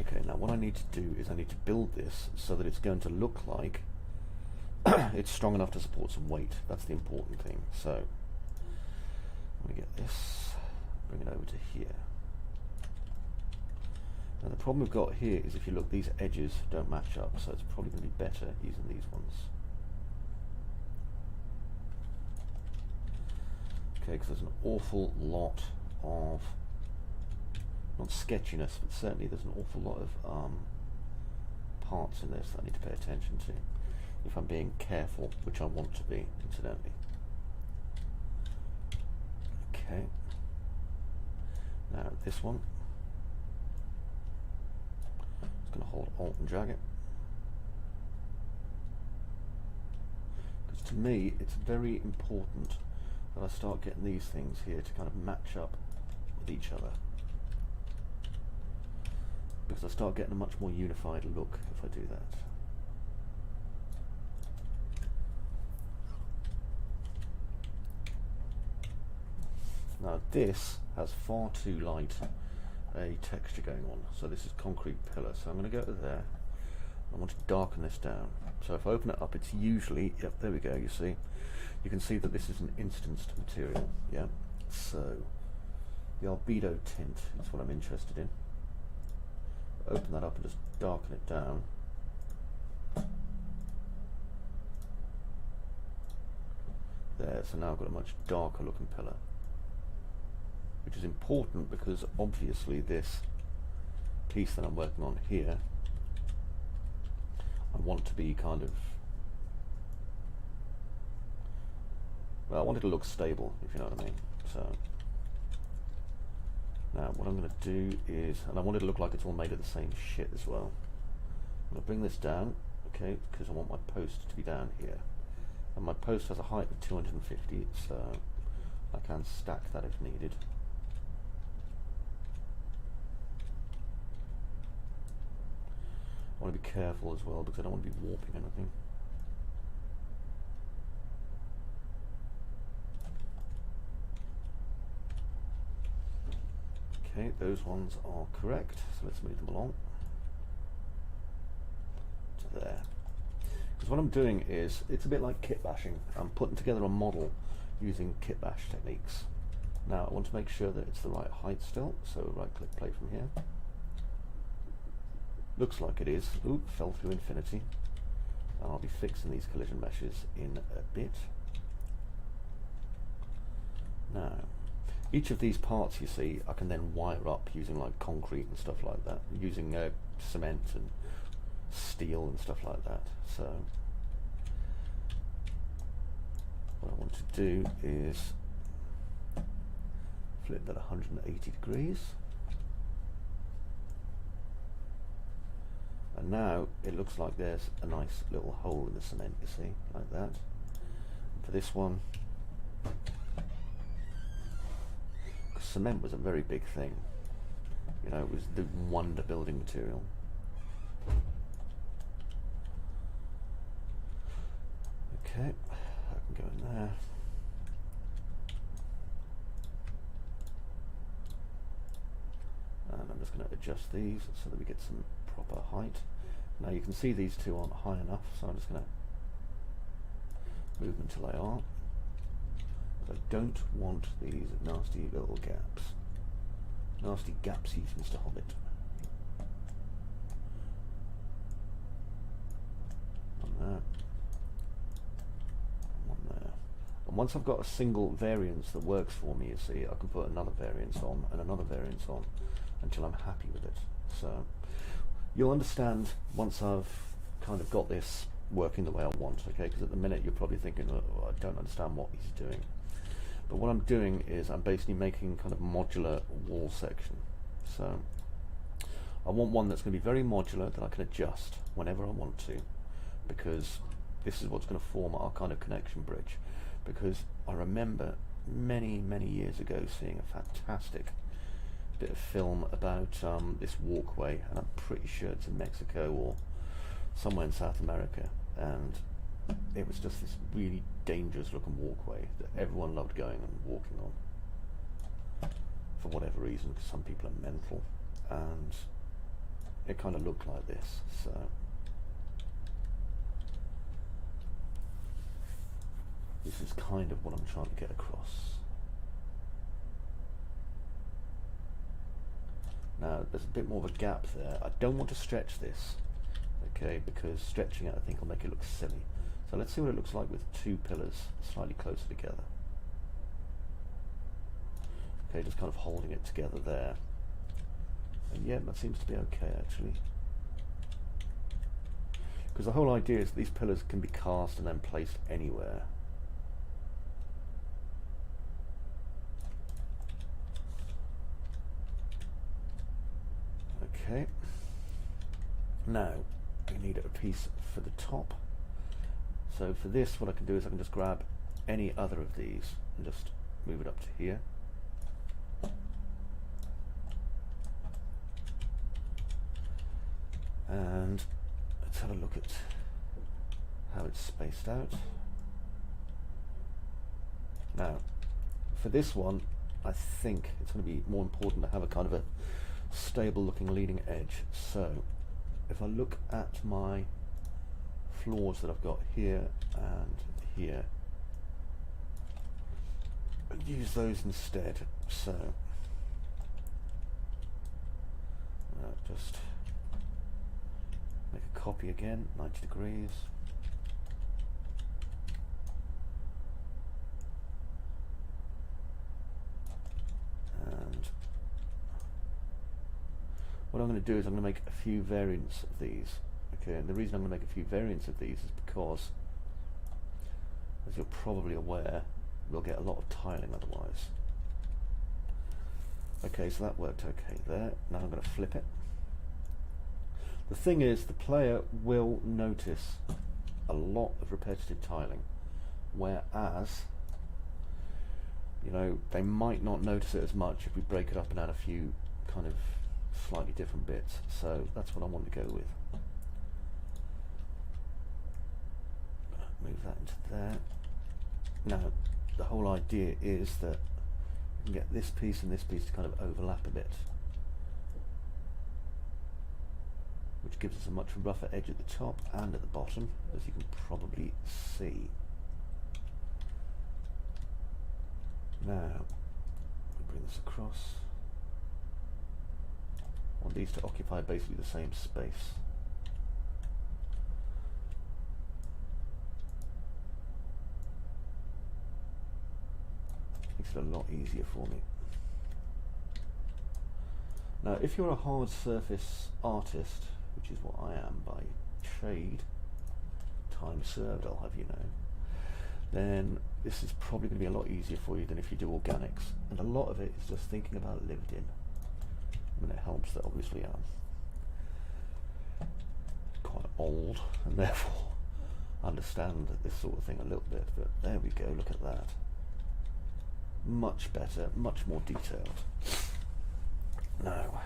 A: Okay, now what I need to do is I need to build this so that it's going to look like it's strong enough to support some weight. That's the important thing. So let me get this, bring it over to here. Now the problem we've got here is if you look, these edges don't match up, so it's probably going to be better using these ones. Okay, because there's an awful lot of, not sketchiness, but certainly there's an awful lot of parts in this that I need to pay attention to if I'm being careful, which I want to be, incidentally. Okay. Now this one, just going to hold Alt and drag it. Because to me, it's very important that I start getting these things here to kind of match up with each other. Because I start getting a much more unified look if I do that. Now this has far too light a texture going on, so this is concrete pillar, so I'm going to go to there. I want to darken this down, so if I open it up, it's usually, yep, there we go, you see, you can see that this is an instanced material, yeah, so the albedo tint is what I'm interested in. Open that up and just darken it down. There, so now I've got a much darker looking pillar, which is important because obviously this piece that I'm working on here, I want to be kind of, well, I want it to look stable, if you know what I mean. So now what I'm going to do is, and I want it to look like it's all made of the same shit as well. I'm going to bring this down, okay, because I want my post to be down here. And my post has a height of 250, so I can stack that if needed. I want to be careful as well because I don't want to be warping anything. Okay, those ones are correct, so let's move them along to there. Because what I'm doing is, it's a bit like kit bashing. I'm putting together a model using kit bash techniques. Now I want to make sure that it's the right height still, so right click play from here. Looks like it is. Oop, fell through infinity. And I'll be fixing these collision meshes in a bit. Now, each of these parts, you see, I can then wire up using like concrete and stuff like that, using cement and steel and stuff like that. So what I want to do is flip that 180 degrees, and now it looks like there's a nice little hole in the cement, you see, like that. And for this one, cement was a very big thing, you know, it was the wonder building material. Okay, I can go in there. And I'm just going to adjust these so that we get some proper height. Now you can see these two aren't high enough, so I'm just going to move them until they are. I don't want these nasty little gaps. Nasty gapsies, Mr. Hobbit. One there. One there. And once I've got a single variance that works for me, you see, I can put another variance on and another variance on until I'm happy with it. So you'll understand once I've kind of got this working the way I want, okay? Because at the minute you're probably thinking, oh, I don't understand what he's doing. But what I'm doing is I'm basically making kind of modular wall section. So I want one that's going to be very modular that I can adjust whenever I want to, because this is what's going to form our kind of connection bridge. Because I remember many, many years ago seeing a fantastic bit of film about this walkway, and I'm pretty sure it's in Mexico or somewhere in South America, and it was just this really dangerous looking walkway that everyone loved going and walking on for whatever reason, because some people are mental, and it kind of looked like this. So this is kind of what I'm trying to get across. Now there's a bit more of a gap there. I don't want to stretch this, okay, because stretching it I think will make it look silly. So let's see what it looks like with two pillars slightly closer together. Okay, just kind of holding it together there. And yeah, that seems to be okay actually. Because the whole idea is that these pillars can be cast and then placed anywhere. Okay. Now, we need a piece for the top. So for this, what I can do is I can just grab any other of these and just move it up to here. And let's have a look at how it's spaced out. Now, for this one, I think it's going to be more important to have a kind of a stable looking leading edge. So if I look at my floors that I've got here and here, and use those instead. So just make a copy again, 90 degrees. And what I'm going to do is I'm going to make a few variants of these. Okay, and the reason I'm going to make a few variants of these is because, as you're probably aware, we'll get a lot of tiling otherwise. Okay, so that worked okay there. Now I'm going to flip it. The thing is, the player will notice a lot of repetitive tiling, whereas, you know, they might not notice it as much if we break it up and add a few kind of slightly different bits. So that's what I want to go with. Move that into there. Now, the whole idea is that you can get this piece and this piece to kind of overlap a bit, which gives us a much rougher edge at the top and at the bottom, as you can probably see. Now, we bring this across. I want these to occupy basically the same space. Makes it a lot easier for me. Now, if you're a hard surface artist, which is what I am by trade, time served, I'll have you know, then this is probably going to be a lot easier for you than if you do organics. And a lot of it is just thinking about lived in. I mean, it helps that obviously I'm quite old and therefore understand this sort of thing a little bit, but there we go, look at that. Much better, much more detailed. Now,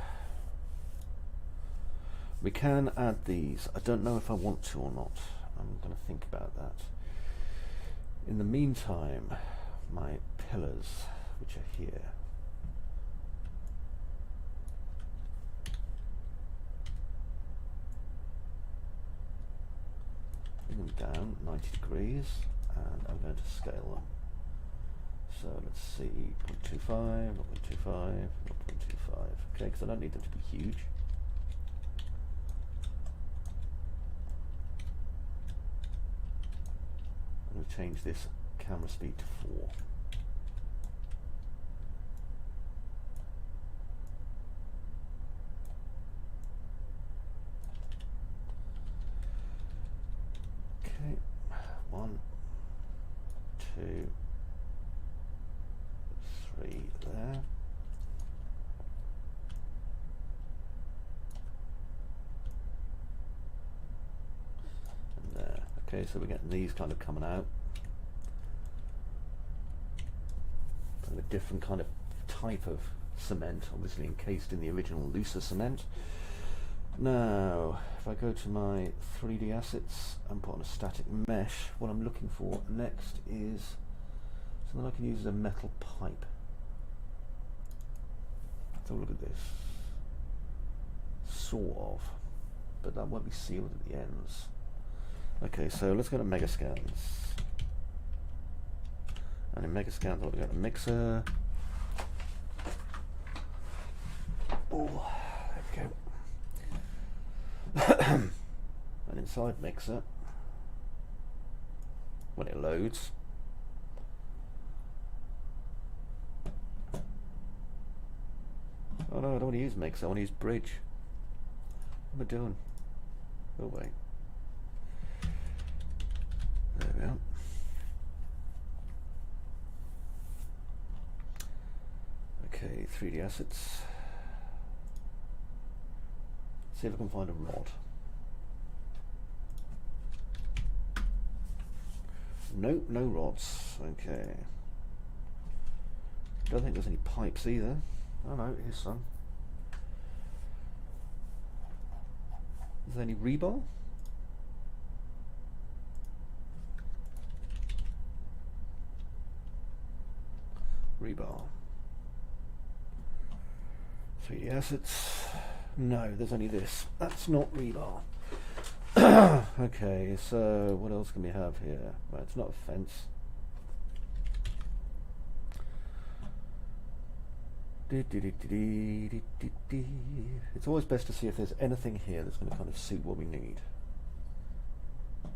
A: we can add these. I don't know if I want to or not. I'm going to think about that. In the meantime, my pillars, which are here, bring them down 90 degrees, and I'm going to scale them. So let's see, 0.25, 0.25, 0.25. Okay, because I don't need them to be huge. I'm going to change this camera speed to 4. Okay, 1, 2, 3 there. And there. Okay, so we're getting these kind of coming out. Kind of a different kind of type of cement, obviously encased in the original looser cement. Now, if I go to my 3D assets and put on a static mesh, what I'm looking for next is something I can use as a metal pipe. So look at this. Sort of. But that won't be sealed at the ends. Okay, so let's go to Megascans. And in Megascans, I'll go to Mixer. Oh, there we go. And inside Mixer, when it loads, oh no, I don't want to use Mixer, I want to use Bridge. What am I doing? Oh wait. There we are. Okay, 3D assets. See if I can find a rod. Nope, no rods. Okay. Don't think there's any pipes either. Oh no, here's some. Is there any rebar? Rebar. 3D assets. No, there's only this. That's not rebar. Okay, so what else can we have here? Well, it's not a fence. It's always best to see if there's anything here that's going to kind of suit what we need.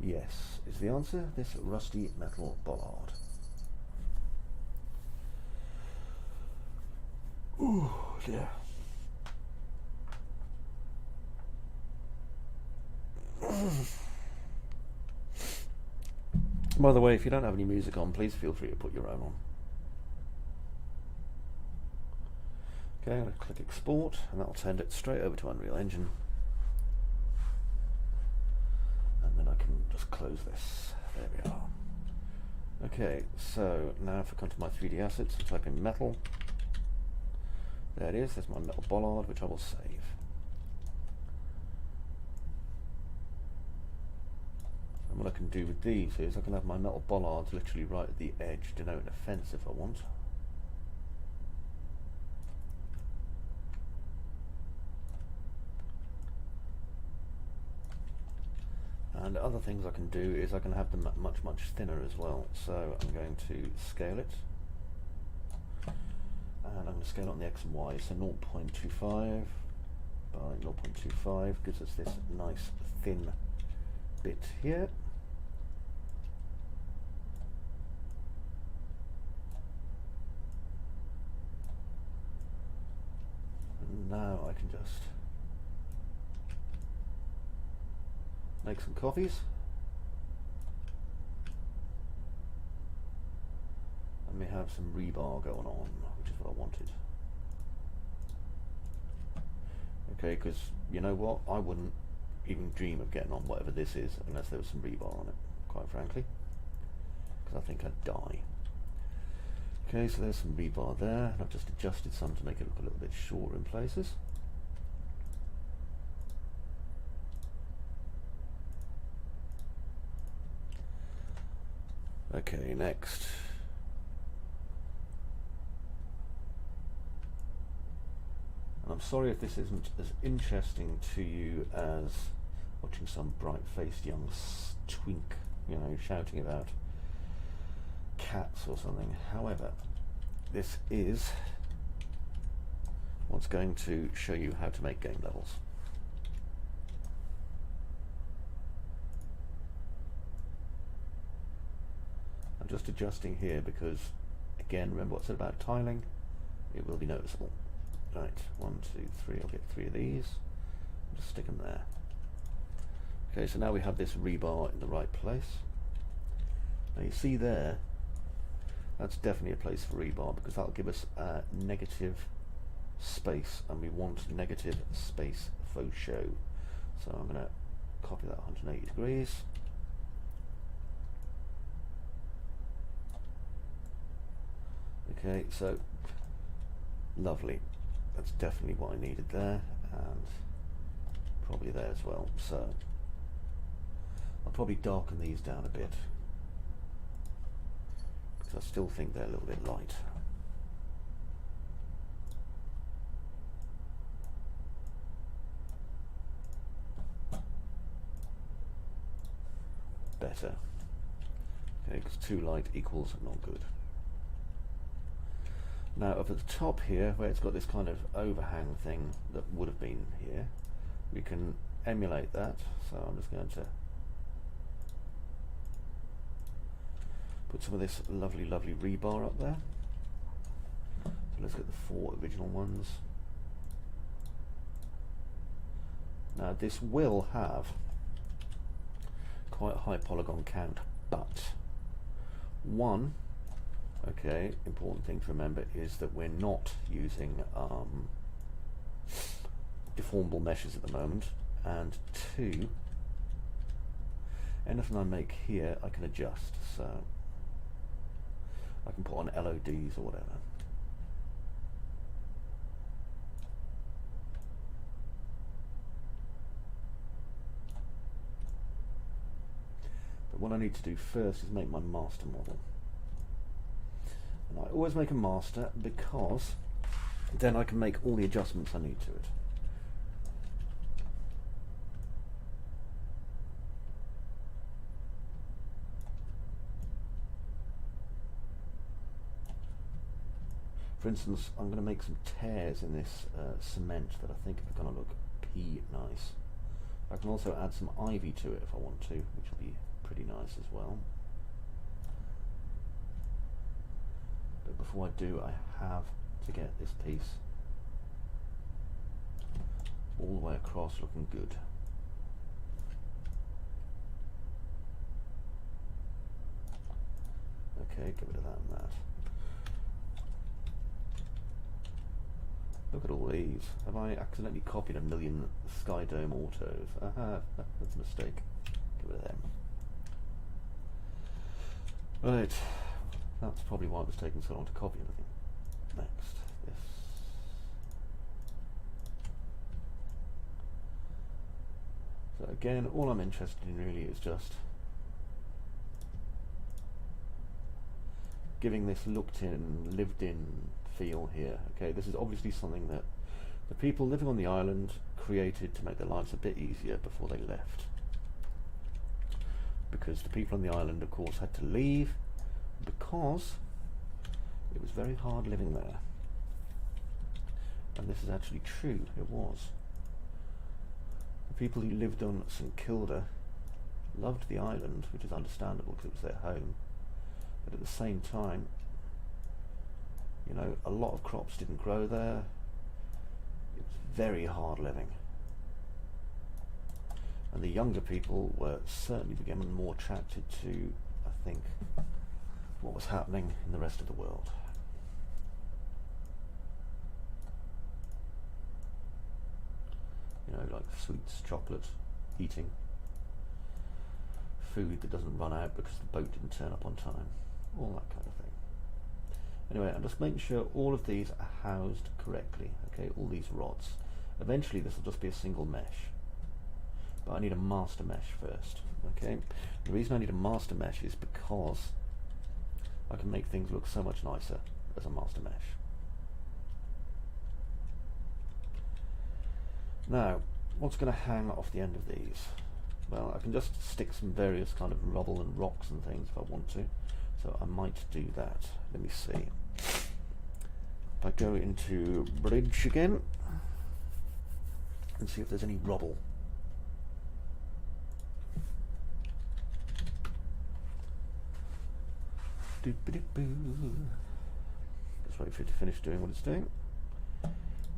A: Yes, is the answer. This rusty metal bollard. Ooh, dear. By the way, if you don't have any music on, please feel free to put your own on. Okay, I'm going to click export, and that'll send it straight over to Unreal Engine. And then I can just close this. There we are. Okay, so now if I come to my 3D assets and type in metal, there it is, there's my metal bollard, which I will save. And what I can do with these is I can have my metal bollards literally right at the edge, denoting a fence if I want. And other things I can do is I can have them much thinner as well. So I'm going to scale it, and I'm going to scale it on the X and Y. So 0.25 by 0.25 gives us this nice thin bit here. And now I can just make some copies, and we have some rebar going on, which is what I wanted. Okay, because you know what, I wouldn't even dream of getting on whatever this is unless there was some rebar on it, quite frankly, because I think I'd die. Okay, so there's some rebar there, and I've just adjusted some to make it look a little bit shorter in places. Okay, next. And I'm sorry if this isn't as interesting to you as watching some bright-faced young twink, you know, shouting about cats or something. However, this is what's going to show you how to make game levels. I'm just adjusting here because, again, remember what I said about tiling? It will be noticeable. Right, 1, 2, 3, I'll get 3 of these. Just stick them there. Okay, so now we have this rebar in the right place. Now you see there, that's definitely a place for rebar because that'll give us negative space, and we want negative space faux show. So I'm going to copy that 180 degrees. Okay, so lovely. That's definitely what I needed there, and probably there as well. So I'll probably darken these down a bit because I still think they're a little bit light. Better. Okay, because too light equals not good. Now up at the top here, where it's got this kind of overhang thing that would have been here, we can emulate that. So I'm just going to put some of this lovely rebar up there. So let's get the 4 original ones. Now this will have quite a high polygon count, but one important thing to remember is that we're not using deformable meshes at the moment, and 2, anything I make here I can adjust, so I can put on LODs or whatever. But what I need to do first is make my master model. And I always make a master because then I can make all the adjustments I need to it. For instance, I'm going to make some tears in this cement that I think are going to look nice. I can also add some ivy to it if I want to, which will be pretty nice as well. But before I do, I have to get this piece all the way across looking good. Okay, get rid of that and that. Look at all these. Have I accidentally copied a million Skydome autos? Aha, that's a mistake. Get rid of them. Right, that's probably why it was taking so long to copy everything. Next, this. So again, all I'm interested in really is just giving this looked in, lived in feel here. Okay, this is obviously something that the people living on the island created to make their lives a bit easier before they left. Because the people on the island, of course, had to leave because it was very hard living there. And this is actually true, it was. The people who lived on St Kilda loved the island, which is understandable because it was their home. But at the same time, you know, a lot of crops didn't grow there. It was very hard living. And the younger people were certainly becoming more attracted to, I think, what was happening in the rest of the world. You know, like sweets, chocolate, eating, food that doesn't run out because the boat didn't turn up on time, all that kind of thing. Anyway, I'm just making sure all of these are housed correctly, okay, all these rods. Eventually this will just be a single mesh, but I need a master mesh first, okay? The reason I need a master mesh is because I can make things look so much nicer as a master mesh. Now, what's going to hang off the end of these? Well, I can just stick some various kind of rubble and rocks and things if I want to, so I might do that. Let me see. If I go into bridge again and see if there's any rubble. Doo-ba-doo-boo. Just wait for it to finish doing what it's doing.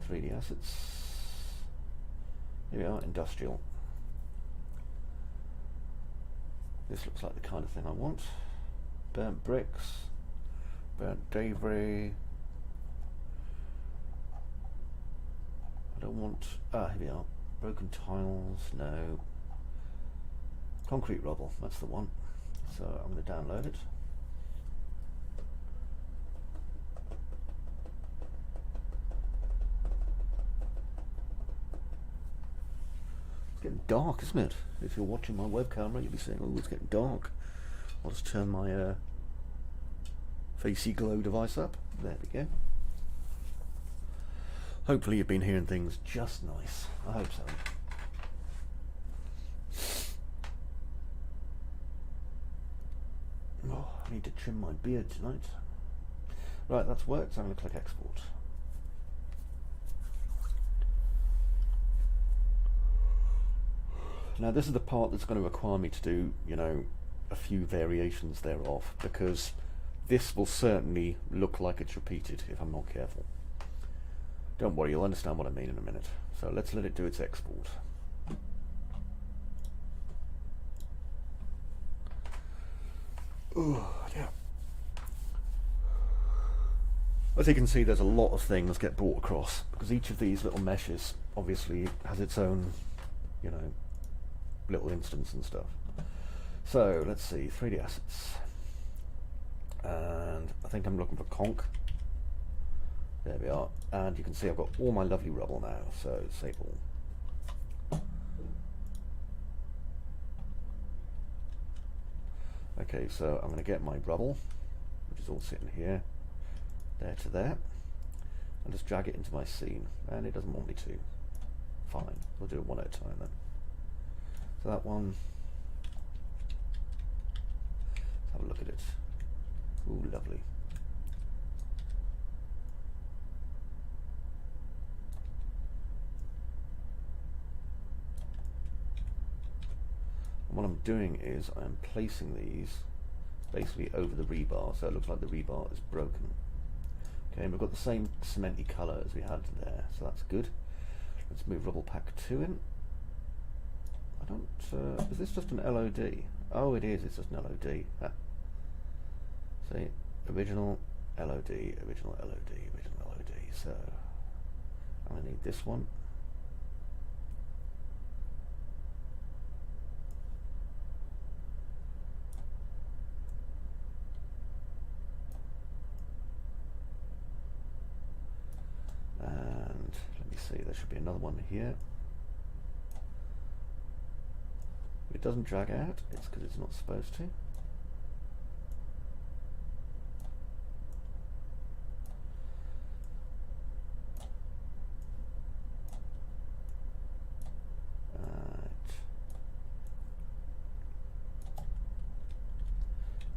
A: 3D assets. Here we are, industrial. This looks like the kind of thing I want. Burnt bricks, burnt debris. I don't want, here we are, broken tiles, no. Concrete rubble, that's the one. So I'm going to download it. It's getting dark, isn't it? If you're watching my web camera, you'll be saying, oh, it's getting dark. I'll just turn my Facey Glow device up. There we go. Hopefully you've been hearing things just nice. I hope so. Oh, I need to trim my beard tonight. Right, that's worked, so I'm going to click export. Now this is the part that's going to require me to do, you know, a few variations thereof, because this will certainly look like it's repeated if I'm not careful. Don't worry, you'll understand what I mean in a minute. So let's let it do its export. Oh, yeah. As you can see, there's a lot of things get brought across, because each of these little meshes obviously has its own, you know, little instance and stuff. So let's see, 3D assets. And I think I'm looking for conch. There we are. And you can see I've got all my lovely rubble now. So save all. Okay, so I'm going to get my rubble, which is all sitting here, there to there. and just drag it into my scene, and it doesn't want me to. Fine, we'll do it one at a time then. So that one, let's have a look at it. Ooh, lovely. And what I'm doing is I'm placing these basically over the rebar, so it looks like the rebar is broken. Okay, and we've got the same cementy colour as we had there, so that's good. Let's move Rubble Pack 2 in. I don't, is this just an LOD? Oh, it is, it's just an LOD. Ah. See, original LOD, original LOD, original LOD. So, I'm going to need this one. And let me see, there should be another one here. If it doesn't drag out, it's because it's not supposed to.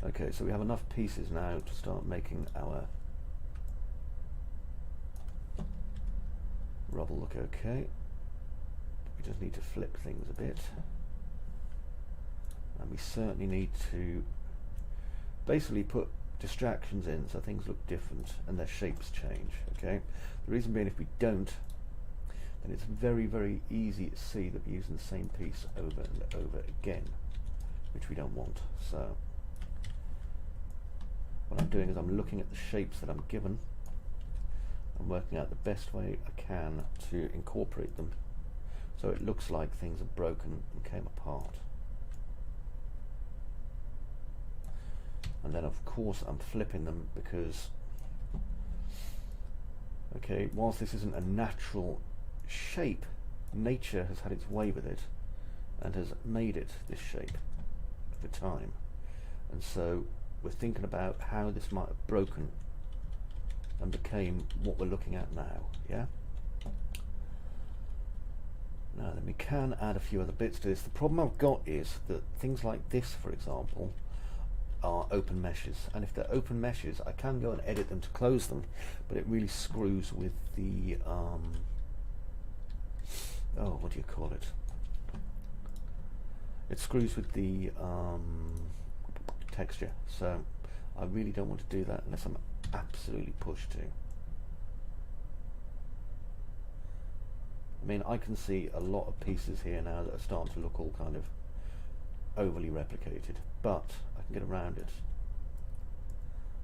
A: Okay, so we have enough pieces now to start making our rubble look okay. We just need to flip things a bit. And we certainly need to basically put distractions in so things look different and their shapes change, okay? The reason being, if we don't, then it's very, very easy to see that we're using the same piece over and over again, which we don't want. So what I'm doing is I'm looking at the shapes that I'm given and working out the best way I can to incorporate them so it looks like things are broken and came apart. And then of course I'm flipping them because, okay, whilst this isn't a natural shape, nature has had its way with it and has made it this shape over time. And so we're thinking about how this might have broken and became what we're looking at now, yeah? Now then, we can add a few other bits to this. The problem I've got is that things like this, for example, are open meshes, and if they're open meshes I can go and edit them to close them, but it really screws with the oh, what do you call it? It screws with the texture, so I really don't want to do that unless I'm absolutely pushed to. I mean, I can see a lot of pieces here now that are starting to look all kind of overly replicated, but I can get around it.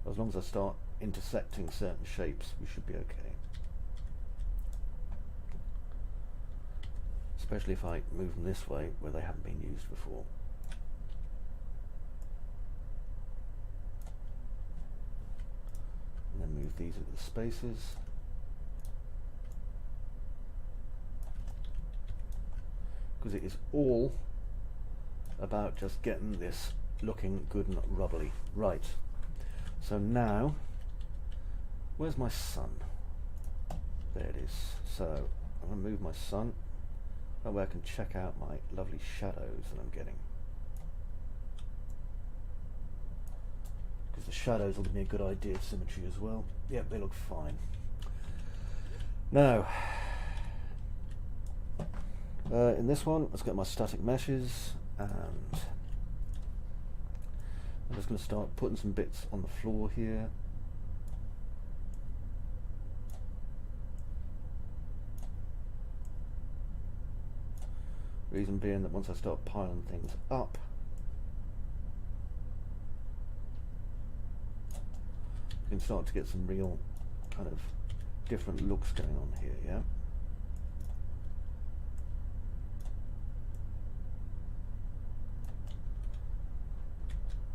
A: As long as I start intersecting certain shapes, we should be okay. Especially if I move them this way where they haven't been used before. And then move these into the spaces. Because it is all about just getting this looking good and rubbly. Right, so now, where's my sun? There it is. So I'm going to move my sun, that way I can check out my lovely shadows that I'm getting. Because the shadows will give me a good idea of symmetry as well. Yep, they look fine. Now, in this one, let's get my static meshes, and I'm just going to start putting some bits on the floor here. Reason being that once I start piling things up, you can start to get some real kind of different looks going on here, yeah?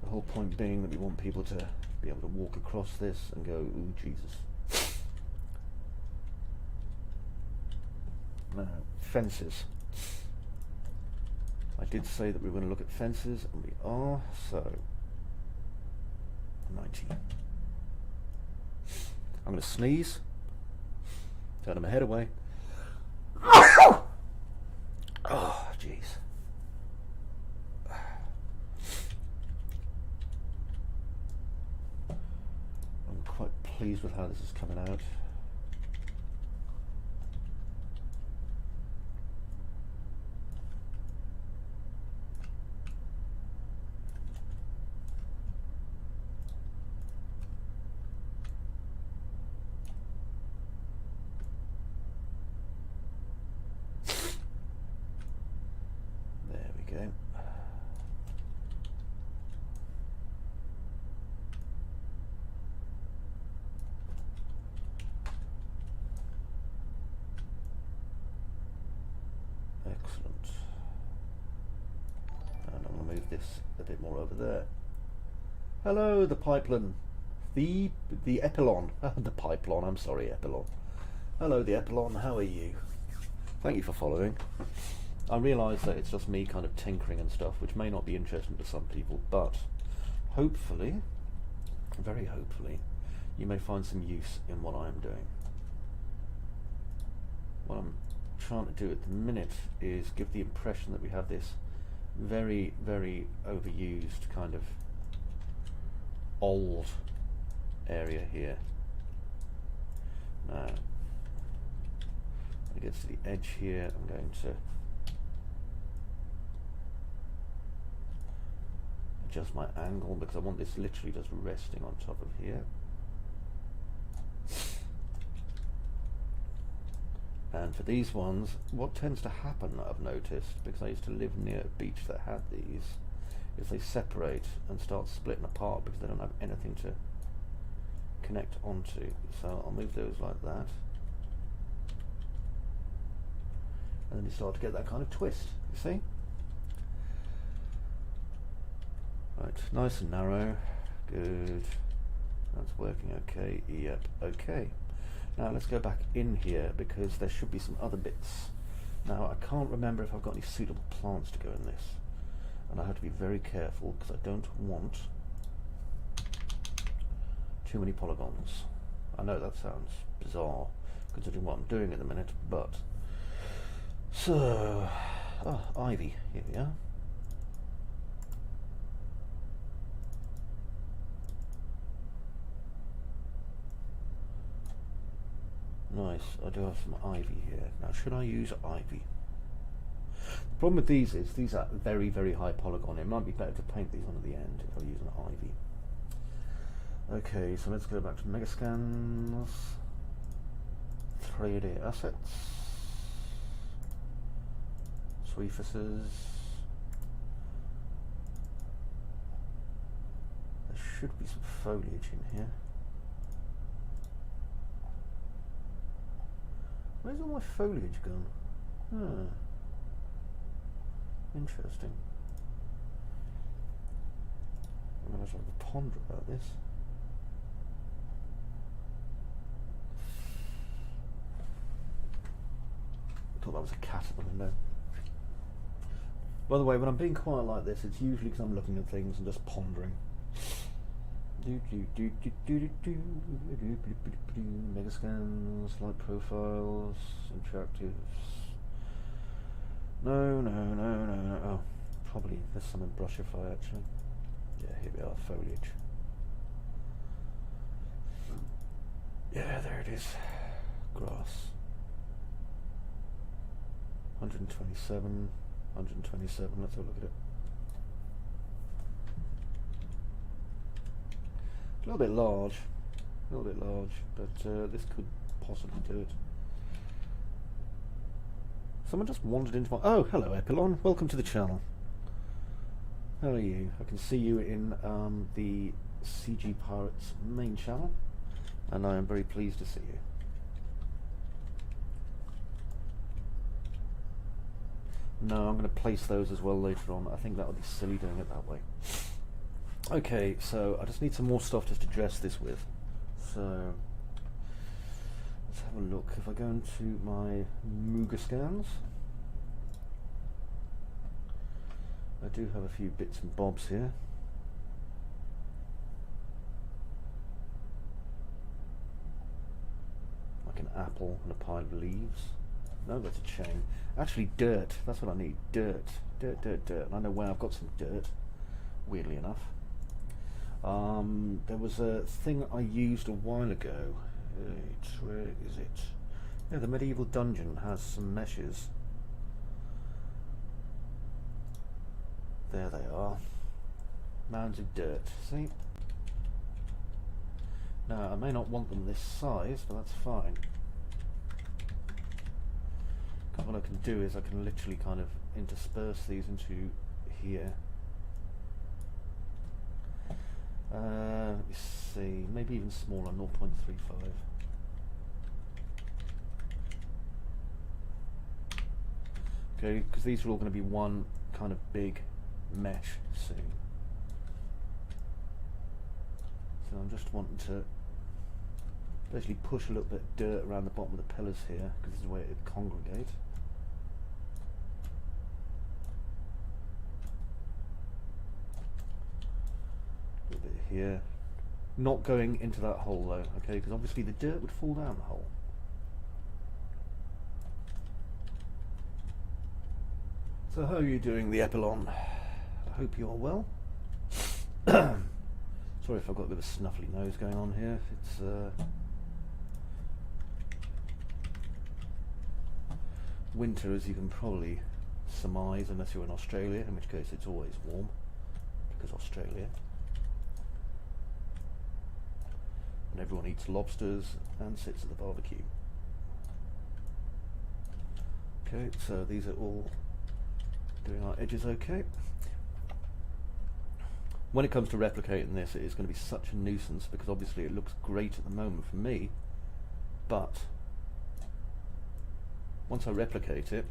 A: The whole point being that we want people to be able to walk across this and go, ooh, Jesus. Now, fences. I did say that we were going to look at fences, and we are, so 90. I'm going to sneeze. Turning my head away. Oh, jeez. I'm quite pleased with how this is coming out. Okay. Excellent. And I'm going to move this a bit more over there. Hello, the pipeline. The epilon. The pipeline, I'm sorry, epilon. Hello, the epilon. How are you? Thank you for following. I realise that it's just me kind of tinkering and stuff, which may not be interesting to some people, but hopefully, very hopefully, you may find some use in what I'm doing. What I'm trying to do at the minute is give the impression that we have this very, very overused kind of old area here. Now, when it gets to the edge here, I'm going to adjust my angle because I want this literally just resting on top of here. And for these ones, what tends to happen, I've noticed, because I used to live near a beach that had these, is they separate and start splitting apart because they don't have anything to connect onto. So I'll move those like that. And then you start to get that kind of twist, you see? Right, nice and narrow, good, that's working okay, yep, okay. Now let's go back in here because there should be some other bits. Now I can't remember if I've got any suitable plants to go in this, and I have to be very careful because I don't want too many polygons. I know that sounds bizarre considering what I'm doing at the minute, but so, ivy, here we are. Nice, I do have some ivy here. Now, should I use ivy? The problem with these is these are very, very high polygon. It might be better to paint these on at the end if I use an ivy. Okay, so let's go back to Megascans, 3D assets, surfaces. There should be some foliage in here. Where's all my foliage gone? Hmm. Interesting. I'm going to have to ponder about this. I thought that was a cat at the window. By the way, when I'm being quiet like this, it's usually because I'm looking at things and just pondering. Megascans, light profiles, interactives. No. Oh, probably there's some in Brushify actually. Yeah, here we are, foliage. Yeah, there it is. Grass. 127, 127, let's have a look at it. A little bit large, but this could possibly do it. Someone just wandered into my... Oh, hello Epilon, welcome to the channel. How are you? I can see you in the CG Pirates main channel, and I am very pleased to see you. No, I'm going to place those as well later on. I think that would be silly doing it that way. Okay, so I just need some more stuff just to dress this with. So let's have a look. If I go into my Megascans, I do have a few bits and bobs here. I like an apple and a pile of leaves. No, that's a chain. Actually, dirt. That's what I need. Dirt. Dirt, dirt, dirt. And I know where I've got some dirt, weirdly enough. There was a thing I used a while ago. Where is it? Yeah, the medieval dungeon has some meshes. There they are. Mounds of dirt. See? Now, I may not want them this size, but that's fine. Because what I can do is I can literally kind of intersperse these into here. Let me see, maybe even smaller, 0.35. Okay, because these are all going to be one kind of big mesh soon. So I'm just wanting to basically push a little bit of dirt around the bottom of the pillars here, because this is where it would congregate. A little bit here. Not going into that hole though, okay, because obviously the dirt would fall down the hole. So how are you doing, the Epilon? I hope you are well. Sorry if I've got a bit of a snuffly nose going on here. It's winter, as you can probably surmise, unless you're in Australia, in which case it's always warm, because Australia. And everyone eats lobsters and sits at the barbecue. Okay, so these are all doing our edges okay. When it comes to replicating this, it is going to be such a nuisance, because obviously it looks great at the moment for me, but once I replicate it,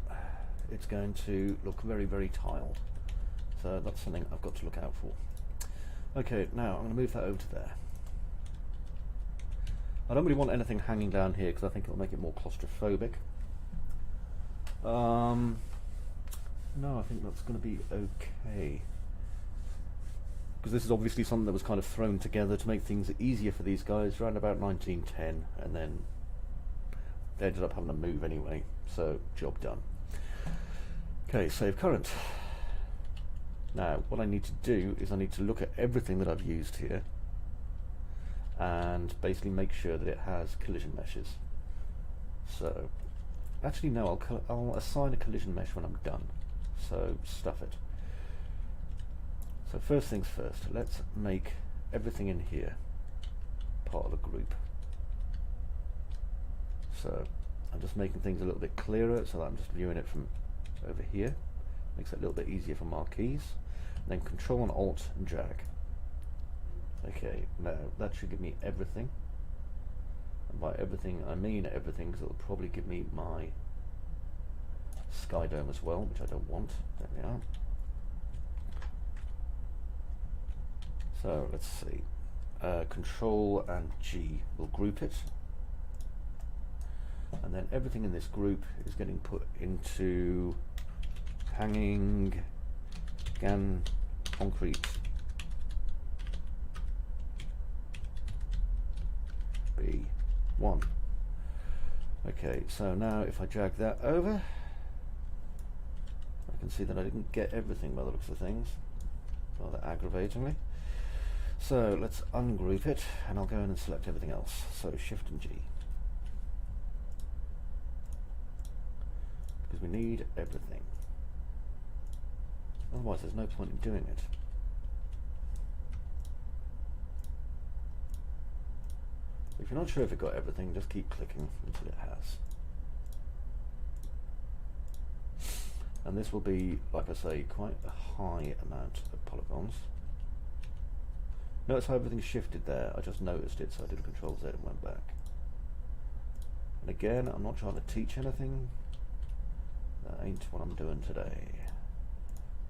A: it's going to look very, very tiled. So that's something I've got to look out for. Okay, now I'm going to move that over to there. I don't really want anything hanging down here, because I think it'll make it more claustrophobic. No, I think that's going to be okay. Because this is obviously something that was kind of thrown together to make things easier for these guys around about 1910, and then they ended up having to move anyway, so job done. Okay, save current. Now, what I need to do is I need to look at everything that I've used here and basically make sure that it has collision meshes. So, actually no, I'll assign a collision mesh when I'm done. So, stuff it. So first things first, let's make everything in here part of a group. So I'm just making things a little bit clearer, so that I'm just viewing it from over here. Makes it a little bit easier for marquees. And then Control and Alt and drag. Okay, now that should give me everything. And by everything I mean everything, because it'll probably give me my sky dome as well, which I don't want. There we are. So let's see, Control and G will group it, and then everything in this group is getting put into hanging GAN concrete B1. Okay, so now if I drag that over, I can see that I didn't get everything by the looks of things, rather aggravatingly. So let's ungroup it, and I'll go in and select everything else. So Shift and G. Because we need everything. Otherwise there's no point in doing it. If you're not sure if it got everything, just keep clicking until it has. And this will be, like I say, quite a high amount of polygons. Notice how everything's shifted there. I just noticed it, so I did a Control Z and went back. And again, I'm not trying to teach anything. That ain't what I'm doing today.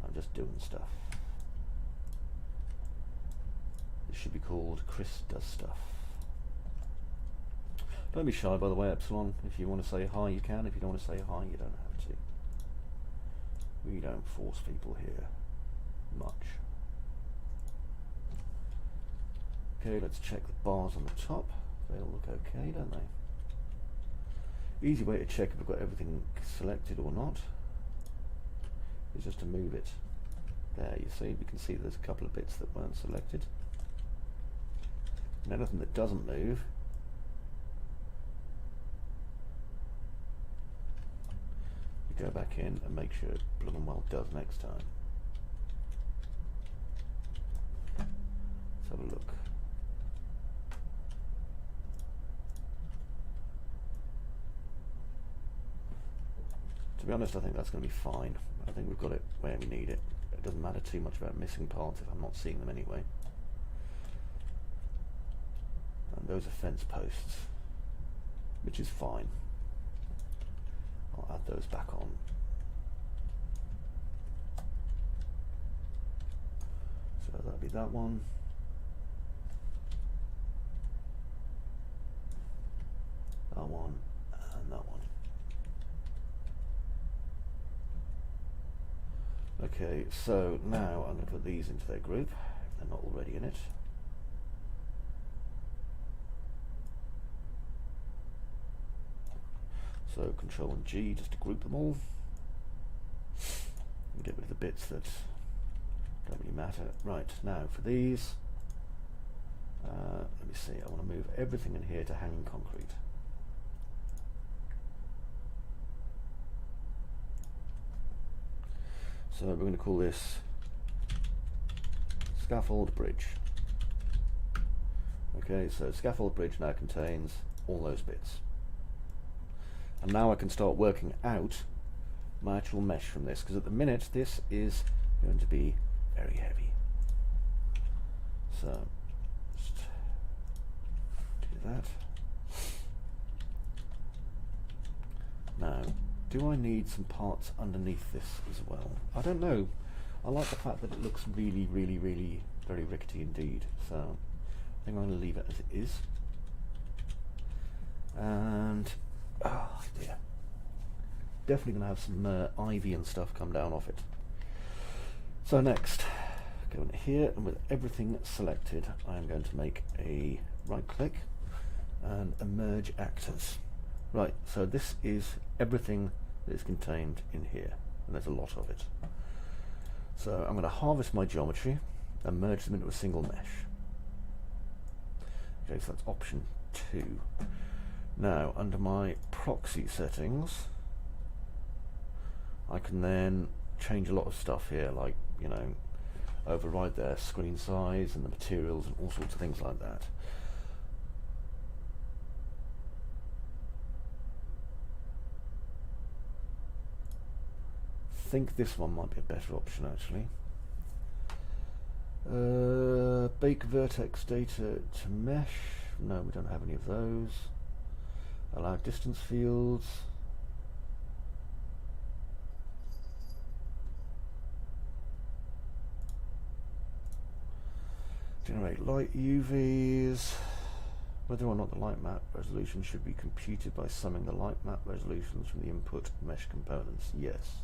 A: I'm just doing stuff. This should be called Chris Does Stuff. Don't be shy, by the way, Epsilon. If you want to say hi, you can. If you don't want to say hi, you don't have to. We don't force people here much. Okay, let's check the bars on the top. They all look okay, don't they? Easy way to check if we've got everything selected or not is just to move it. There, you see, we can see there's a couple of bits that weren't selected. And anything that doesn't move, we go back in and make sure it blooming well does next time. Let's have a look. To be honest, I think that's going to be fine. I think we've got it where we need it. It doesn't matter too much about missing parts if I'm not seeing them anyway. And those are fence posts, which is fine. I'll add those back on. So that'll be that one. That one and that one. Okay, so now I'm going to put these into their group, if they're not already in it. So Control and G just to group them all. And get rid of the bits that don't really matter. Right, now for these, let me see, I want to move everything in here to hanging concrete. So we're going to call this scaffold bridge. Okay, so scaffold bridge now contains all those bits. And now I can start working out my actual mesh from this, because at the minute this is going to be very heavy. So just do that. Now, do I need some parts underneath this as well? I don't know. I like the fact that it looks really, really, really very rickety indeed. So I think I'm going to leave it as it is. And oh dear, definitely going to have some ivy and stuff come down off it. So next, go in here, and with everything selected, I'm going to make a right click and a merge actors. Right, so this is everything that is contained in here, and there's a lot of it. So I'm going to harvest my geometry and merge them into a single mesh. Okay, so that's option 2. Now, under my proxy settings, I can then change a lot of stuff here, like, you know, override their screen size and the materials and all sorts of things like that. I think this one might be a better option actually. Bake vertex data to mesh. No, we don't have any of those. Allow distance fields. Generate light UVs. Whether or not the light map resolution should be computed by summing the light map resolutions from the input mesh components. Yes.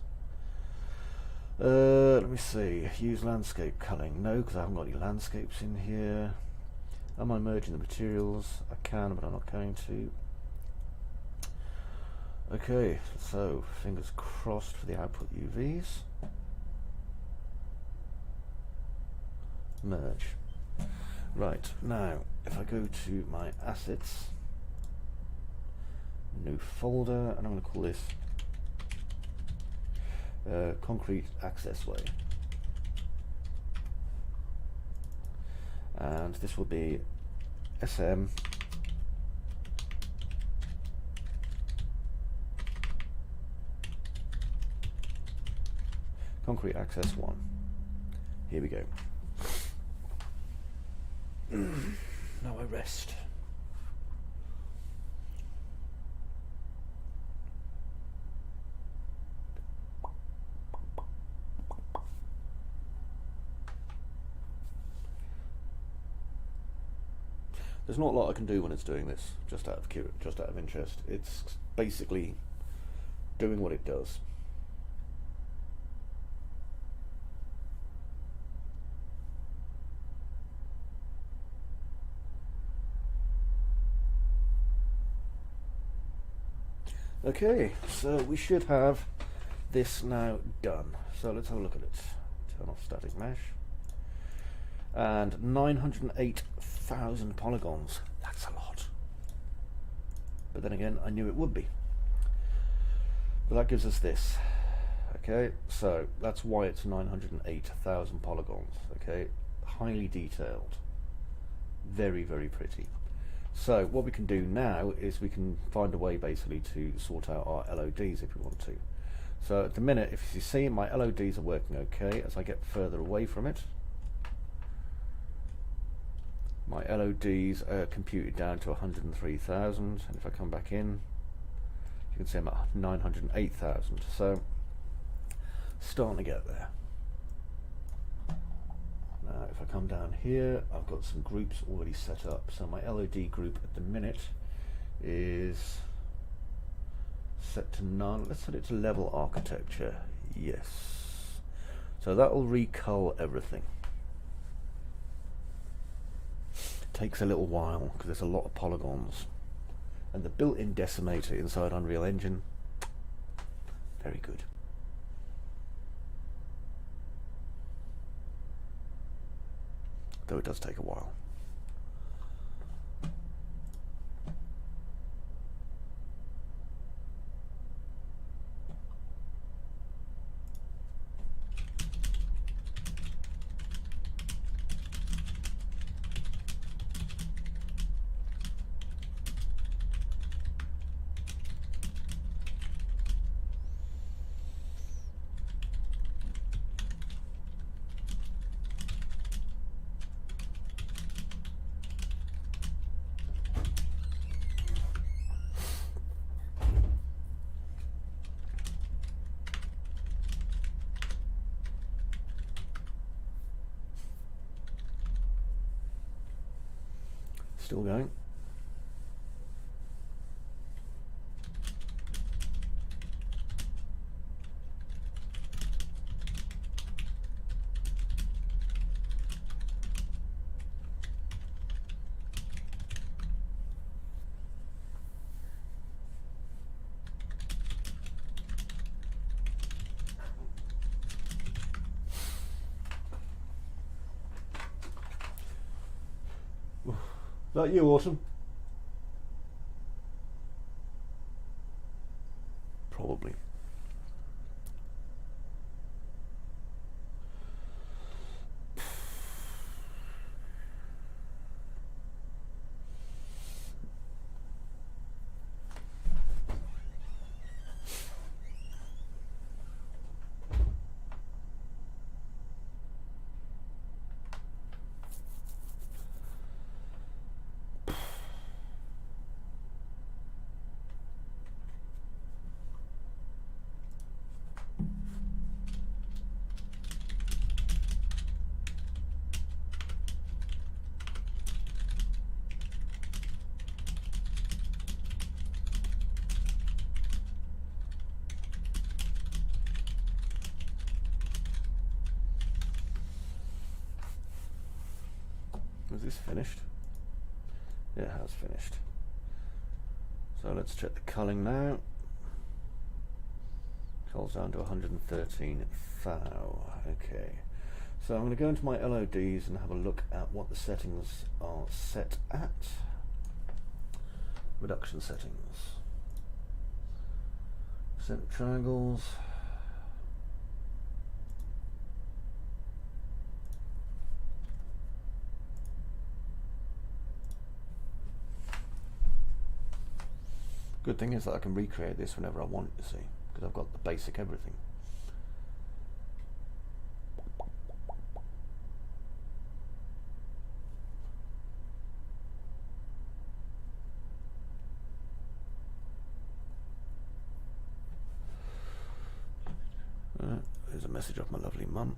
A: Let me see. Use landscape culling. No, because I haven't got any landscapes in here. Am I merging the materials? I can, but I'm not going to. Okay, so fingers crossed for the output UVs. Merge. Right, now if I go to my assets, new folder, and I'm going to call this concrete access way, and this will be SM concrete access 1. Here we go. Now I rest. There's not a lot I can do when it's doing this, just out of interest. It's basically doing what it does. Okay, so we should have this now done. So let's have a look at it. Turn off static mesh. And 908,000 polygons. That's a lot. But then again, I knew it would be. But that gives us this. Okay, so that's why it's 908,000 polygons. Okay, highly detailed. Very, very pretty. So what we can do now is we can find a way basically to sort out our LODs if we want to. So at the minute, if you see, my LODs are working okay. As I get further away from it, my LODs are computed down to 103,000, and if I come back in, you can see I'm at 908,000. So starting to get there. Now if I come down here, I've got some groups already set up. So my LOD group at the minute is set to none. Let's set it to level architecture. Yes. So that will recull everything. Takes a little while because there's a lot of polygons. And the built-in decimator inside Unreal Engine, very good. Though it does take a while. Still going. Is that you, Autumn? Probably. Is this finished? Yeah, it has finished. So let's check the culling now. Cull's down to 113 thou. Okay. So I'm going to go into my LODs and have a look at what the settings are set at. Reduction settings. Percent triangles. Good thing is that I can recreate this whenever I want, you see, because I've got the basic everything. There's a message off my lovely mum.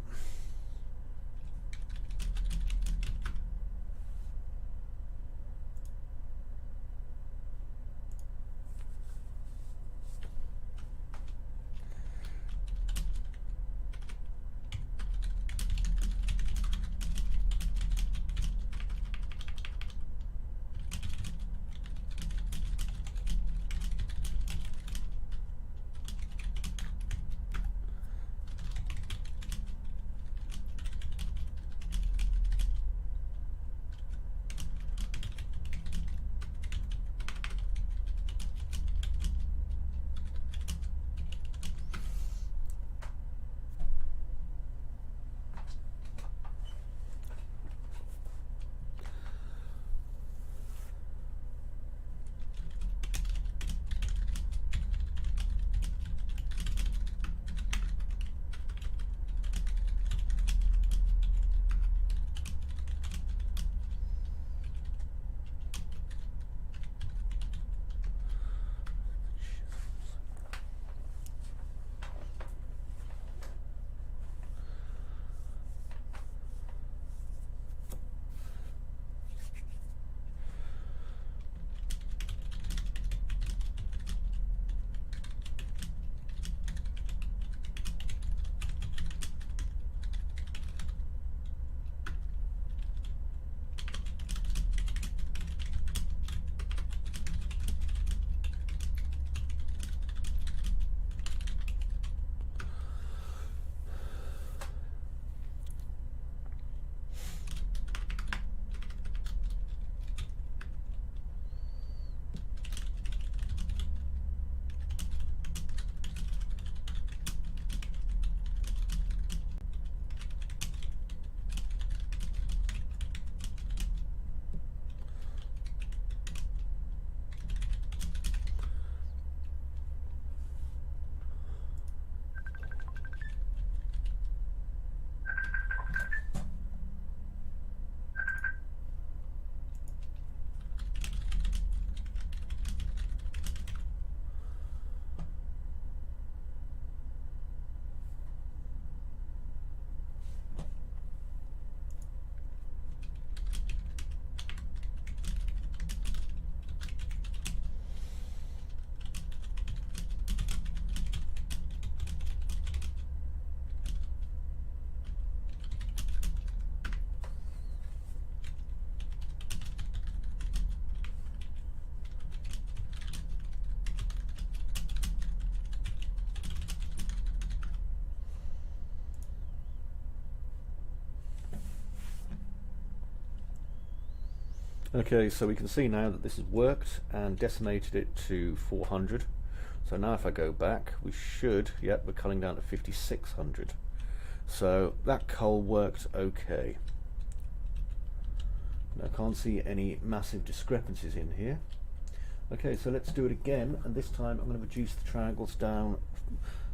A: Okay, so we can see now that this has worked and decimated it to 400. So now if I go back, we should, yep, we're culling down to 5600. So that cull worked okay. Now I can't see any massive discrepancies in here. Okay, so let's do it again, and this time I'm going to reduce the triangles down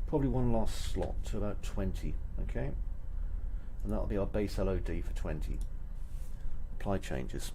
A: probably one last slot to about 20, okay? And that'll be our base LOD for 20. Apply changes.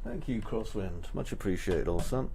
A: Thank you, Crosswind. Much appreciated, old son.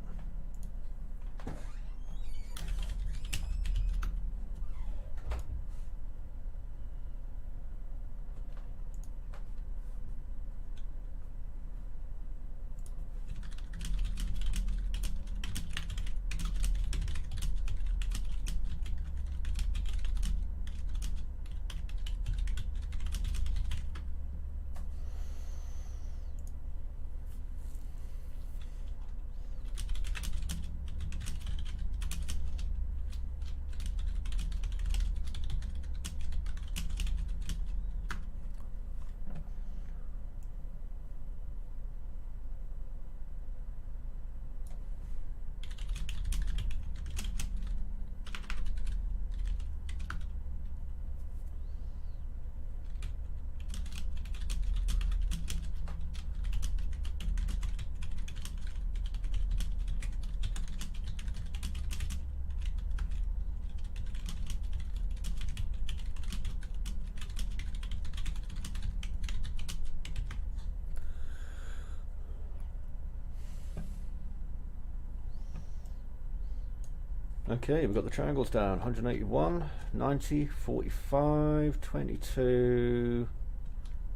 A: Okay, we've got the triangles down. 181, 90, 45, 22.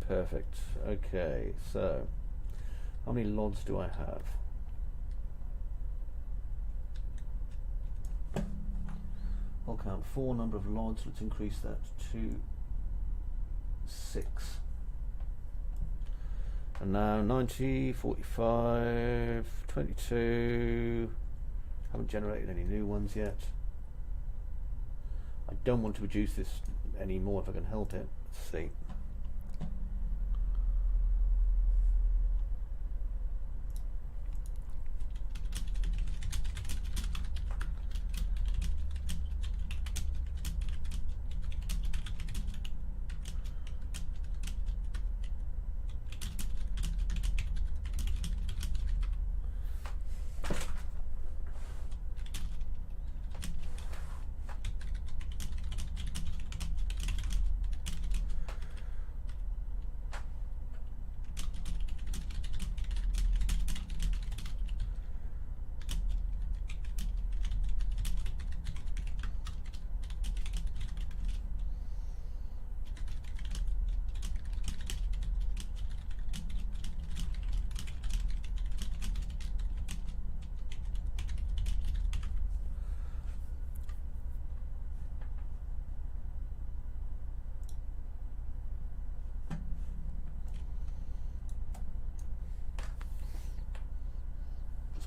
A: Perfect. Okay, so how many LODs do I have? I'll count 4 number of LODs. Let's increase that to 6. And now 90, 45, 22. Haven't generated any new ones yet. I don't want to reduce this anymore if I can help it. Let's see.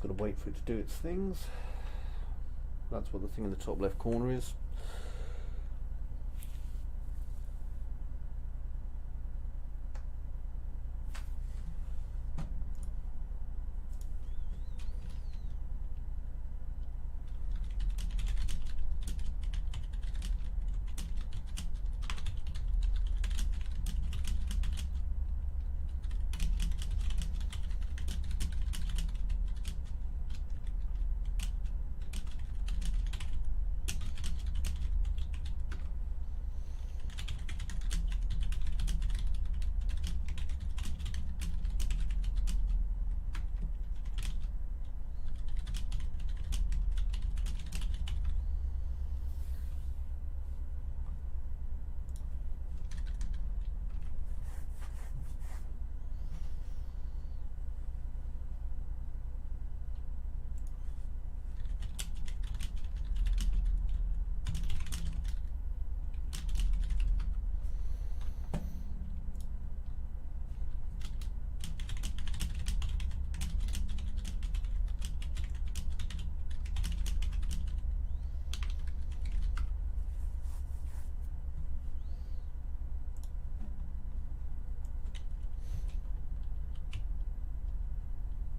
A: Got to wait for it to do its things. That's what the thing in the top left corner is.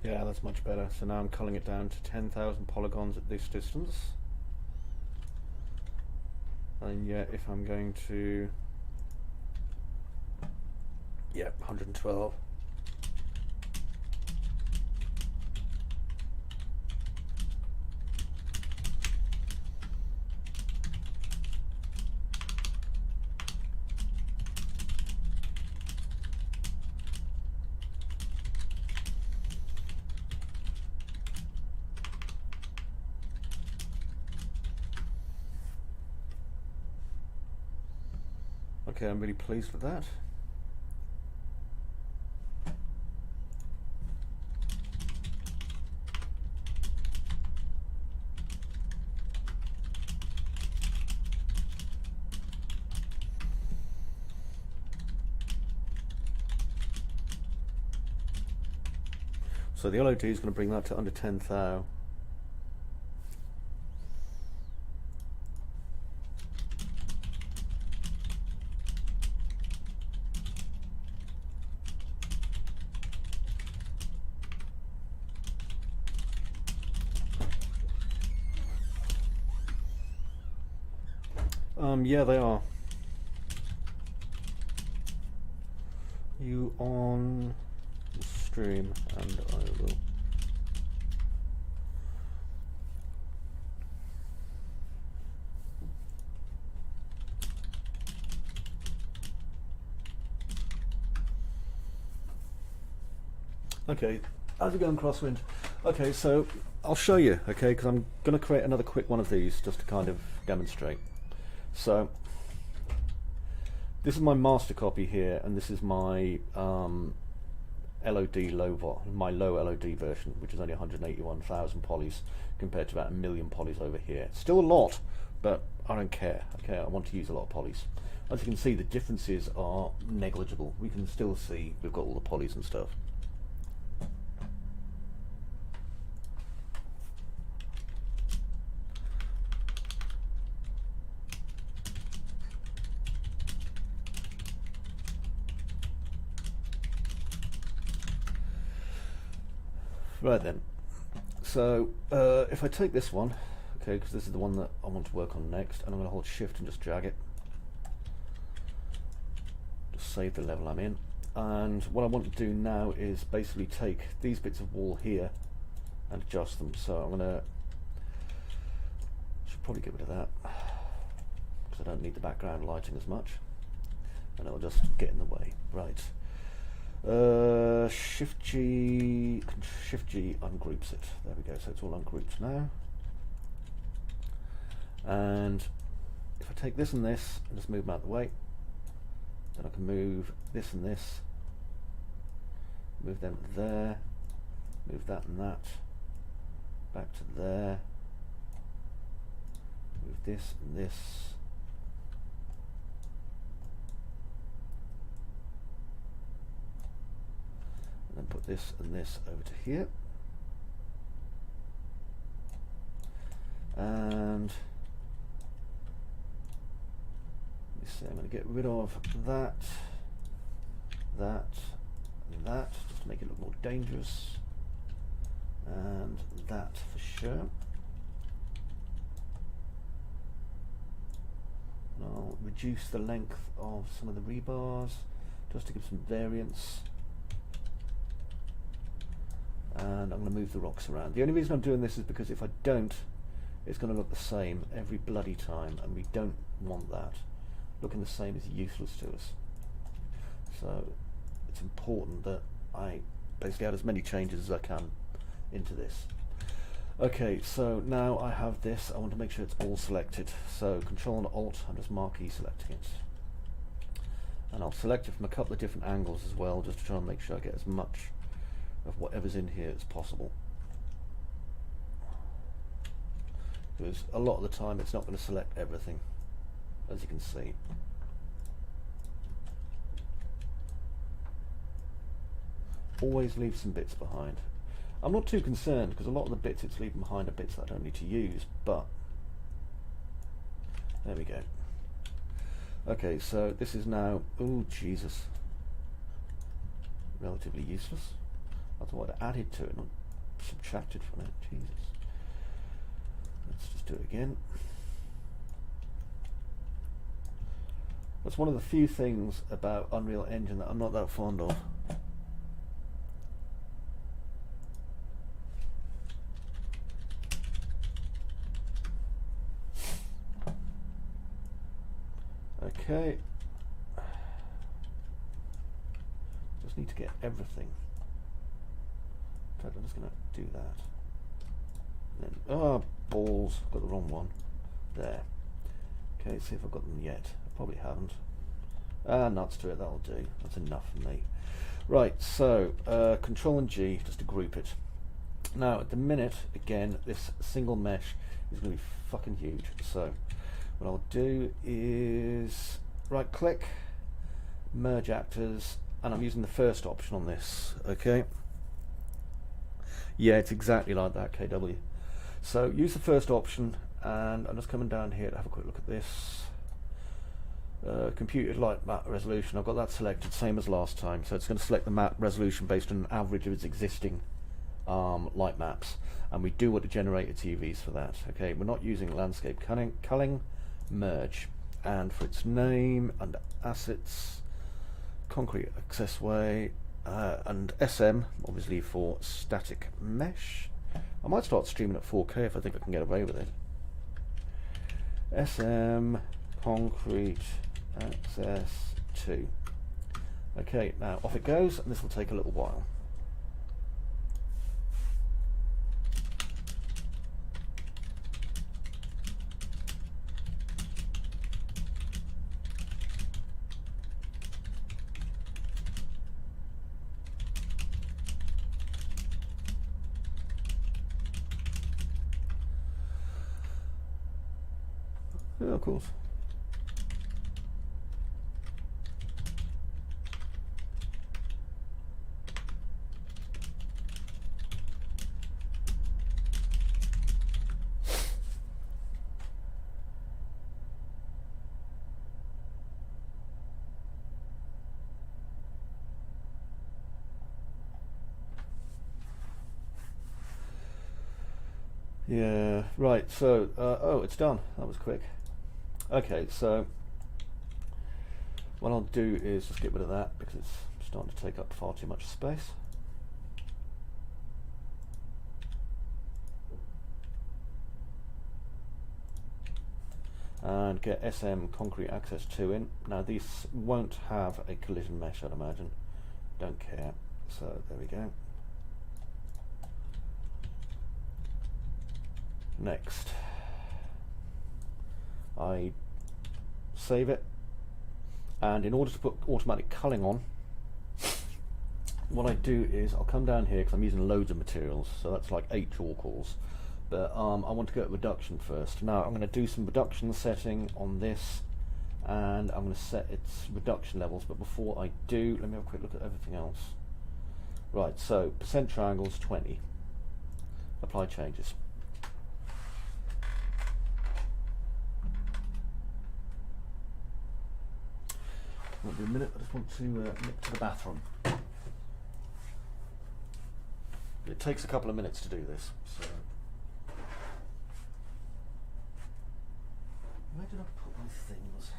A: Yeah, that's much better. So now I'm culling it down to 10,000 polygons at this distance. And yet if I'm going to, yeah, 112. Okay, I'm really pleased with that. So the LOD is going to bring that to under 10,000. Yeah, they are. You on the stream, and I will. Okay, how's it going, Crosswind? Okay, so I'll show you, okay, because I'm going to create another quick one of these just to kind of demonstrate. So this is my master copy here, and this is my LOD my low LOD version, which is only 181,000 polys compared to about 1 million polys over here. Still a lot, but I don't care. Okay, I want to use a lot of polys. As you can see, the differences are negligible. We can still see we've got all the polys and stuff. Right then, so if I take this one, okay, because this is the one that I want to work on next, and I'm going to hold shift and just drag it, just save the level I'm in. And what I want to do now is basically take these bits of wall here and adjust them. So I'm going to, should probably get rid of that because I don't need the background lighting as much, and it'll just get in the way. Right. Shift G ungroups it. There we go. So it's all ungrouped now. And if I take this and this and just move them out of the way, then I can move this and this, move them to there, move that and that, back to there, move this and this. And then put this and this over to here. And let me see, I'm going to get rid of that, that, and that, just to make it look more dangerous. And that for sure. And I'll reduce the length of some of the rebars just to give some variance. And I'm going to move the rocks around. The only reason I'm doing this is because if I don't, it's going to look the same every bloody time, and we don't want that. Looking the same is useless to us. So it's important that I basically add as many changes as I can into this. Okay, so now I have this. I want to make sure it's all selected. So Control and Alt, I'm just marquee selecting it. And I'll select it from a couple of different angles as well, just to try and make sure I get as much of whatever's in here as possible, because a lot of the time it's not going to select everything, as you can see. Always leave some bits behind. I'm not too concerned because a lot of the bits it's leaving behind are bits that I don't need to use, but there we go. Okay, so this is now, oh Jesus, relatively useless. I thought I'd added to it, not subtracted from it. Jesus. Let's just do it again. That's one of the few things about Unreal Engine that I'm not that fond of. Okay. Just need to get everything. In fact, I'm just going to do that. Then, oh, balls. I've got the wrong one. There. Okay, see if I've got them yet. I probably haven't. Nuts to it, that'll do. That's enough for me. Right, so Control and G just to group it. Now, at the minute, again, this single mesh is going to be fucking huge. So, what I'll do is right click, merge actors, and I'm using the first option on this. Okay. Yeah, it's exactly like that, KW. So use the first option, and I'm just coming down here to have a quick look at this. Computed light map resolution, I've got that selected, same as last time. So it's going to select the map resolution based on an average of its existing light maps, and we do want to generate its UVs for that. Okay, we're not using landscape culling, merge, and for its name, under assets, concrete accessway, and SM, obviously for static mesh. I might start streaming at 4K if I think I can get away with it. SM concrete access 2. Okay, now off it goes, and this will take a little while. Yeah, of course. Yeah, right, so, oh, it's done. That was quick. Okay, so what I'll do is just get rid of that because it's starting to take up far too much space. And get SM concrete access 2 in. Now these won't have a collision mesh, I'd imagine. Don't care. So there we go. Next, I save it, and in order to put automatic culling on, what I do is I'll come down here because I'm using loads of materials, so that's like 8 draw calls, but I want to go at reduction first. Now I'm going to do some reduction setting on this, and I'm going to set its reduction levels, but before I do, let me have a quick look at everything else. Right, so percent triangles 20, apply changes. Won't be a minute, I just want to nip to the bathroom. It takes a couple of minutes to do this, so. Where did I put my things?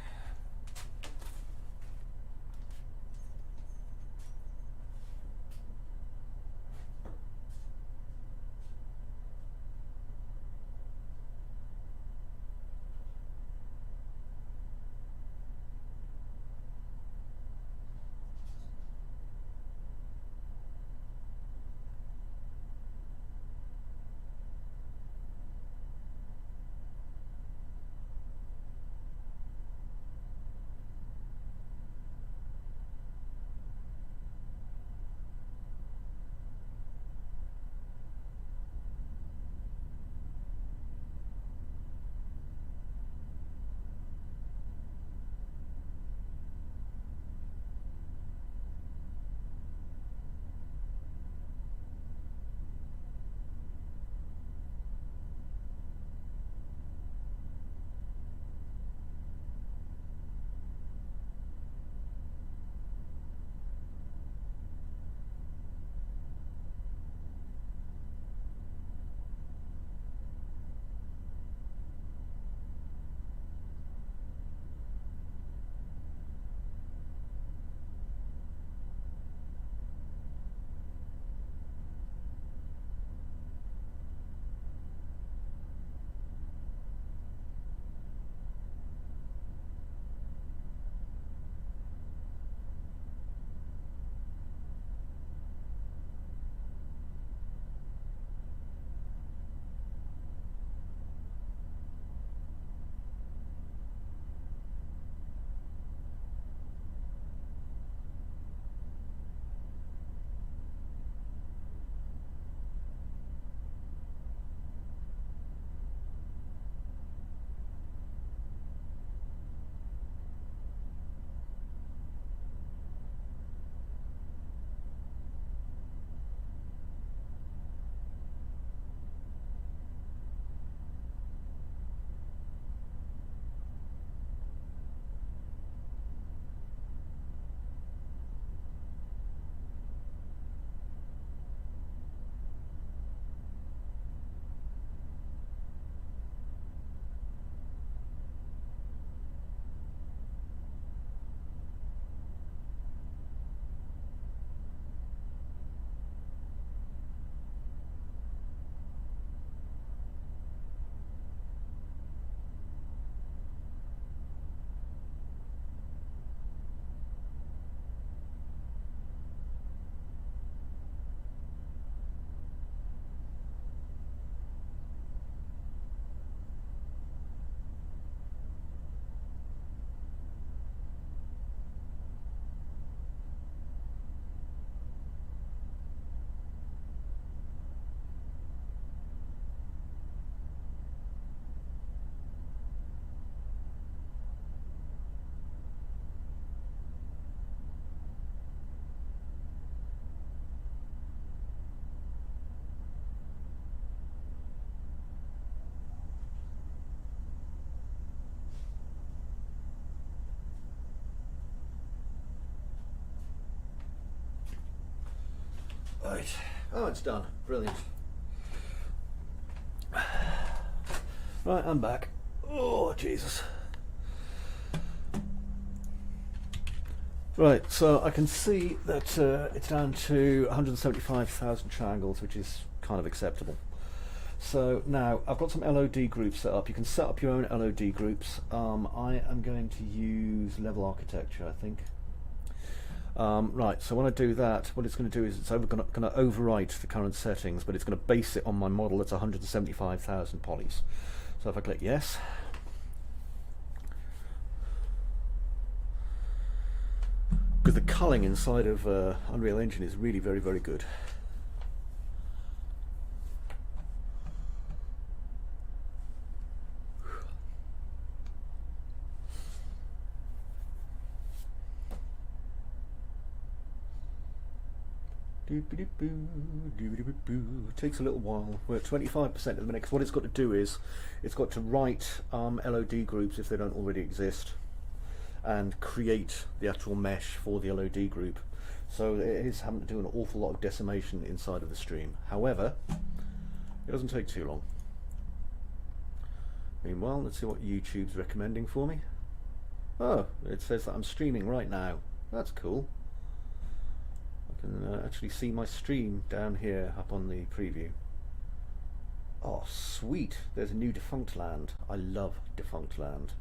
A: Right. Oh, it's done. Brilliant. Right, I'm back. Oh, Jesus. Right, so I can see that it's down to 175,000 triangles, which is kind of acceptable. So now I've got some LOD groups set up. You can set up your own LOD groups. I am going to use level architecture, I think. Right, so when I do that, what it's going to do is it's going to overwrite the current settings, but it's going to base it on my model that's 175,000 polys. So if I click yes, because the culling inside of Unreal Engine is really very, very good. It takes a little while. We're at 25% at the minute, because what it's got to do is it's got to write LOD groups if they don't already exist, and create the actual mesh for the LOD group. So it is having to do an awful lot of decimation inside of the stream. However, it doesn't take too long. Meanwhile, let's see what YouTube's recommending for me. Oh, it says that I'm streaming right now. That's cool. I can actually see my stream down here up on the preview. Oh, sweet. There's a new Defunct Land. I love Defunct Land.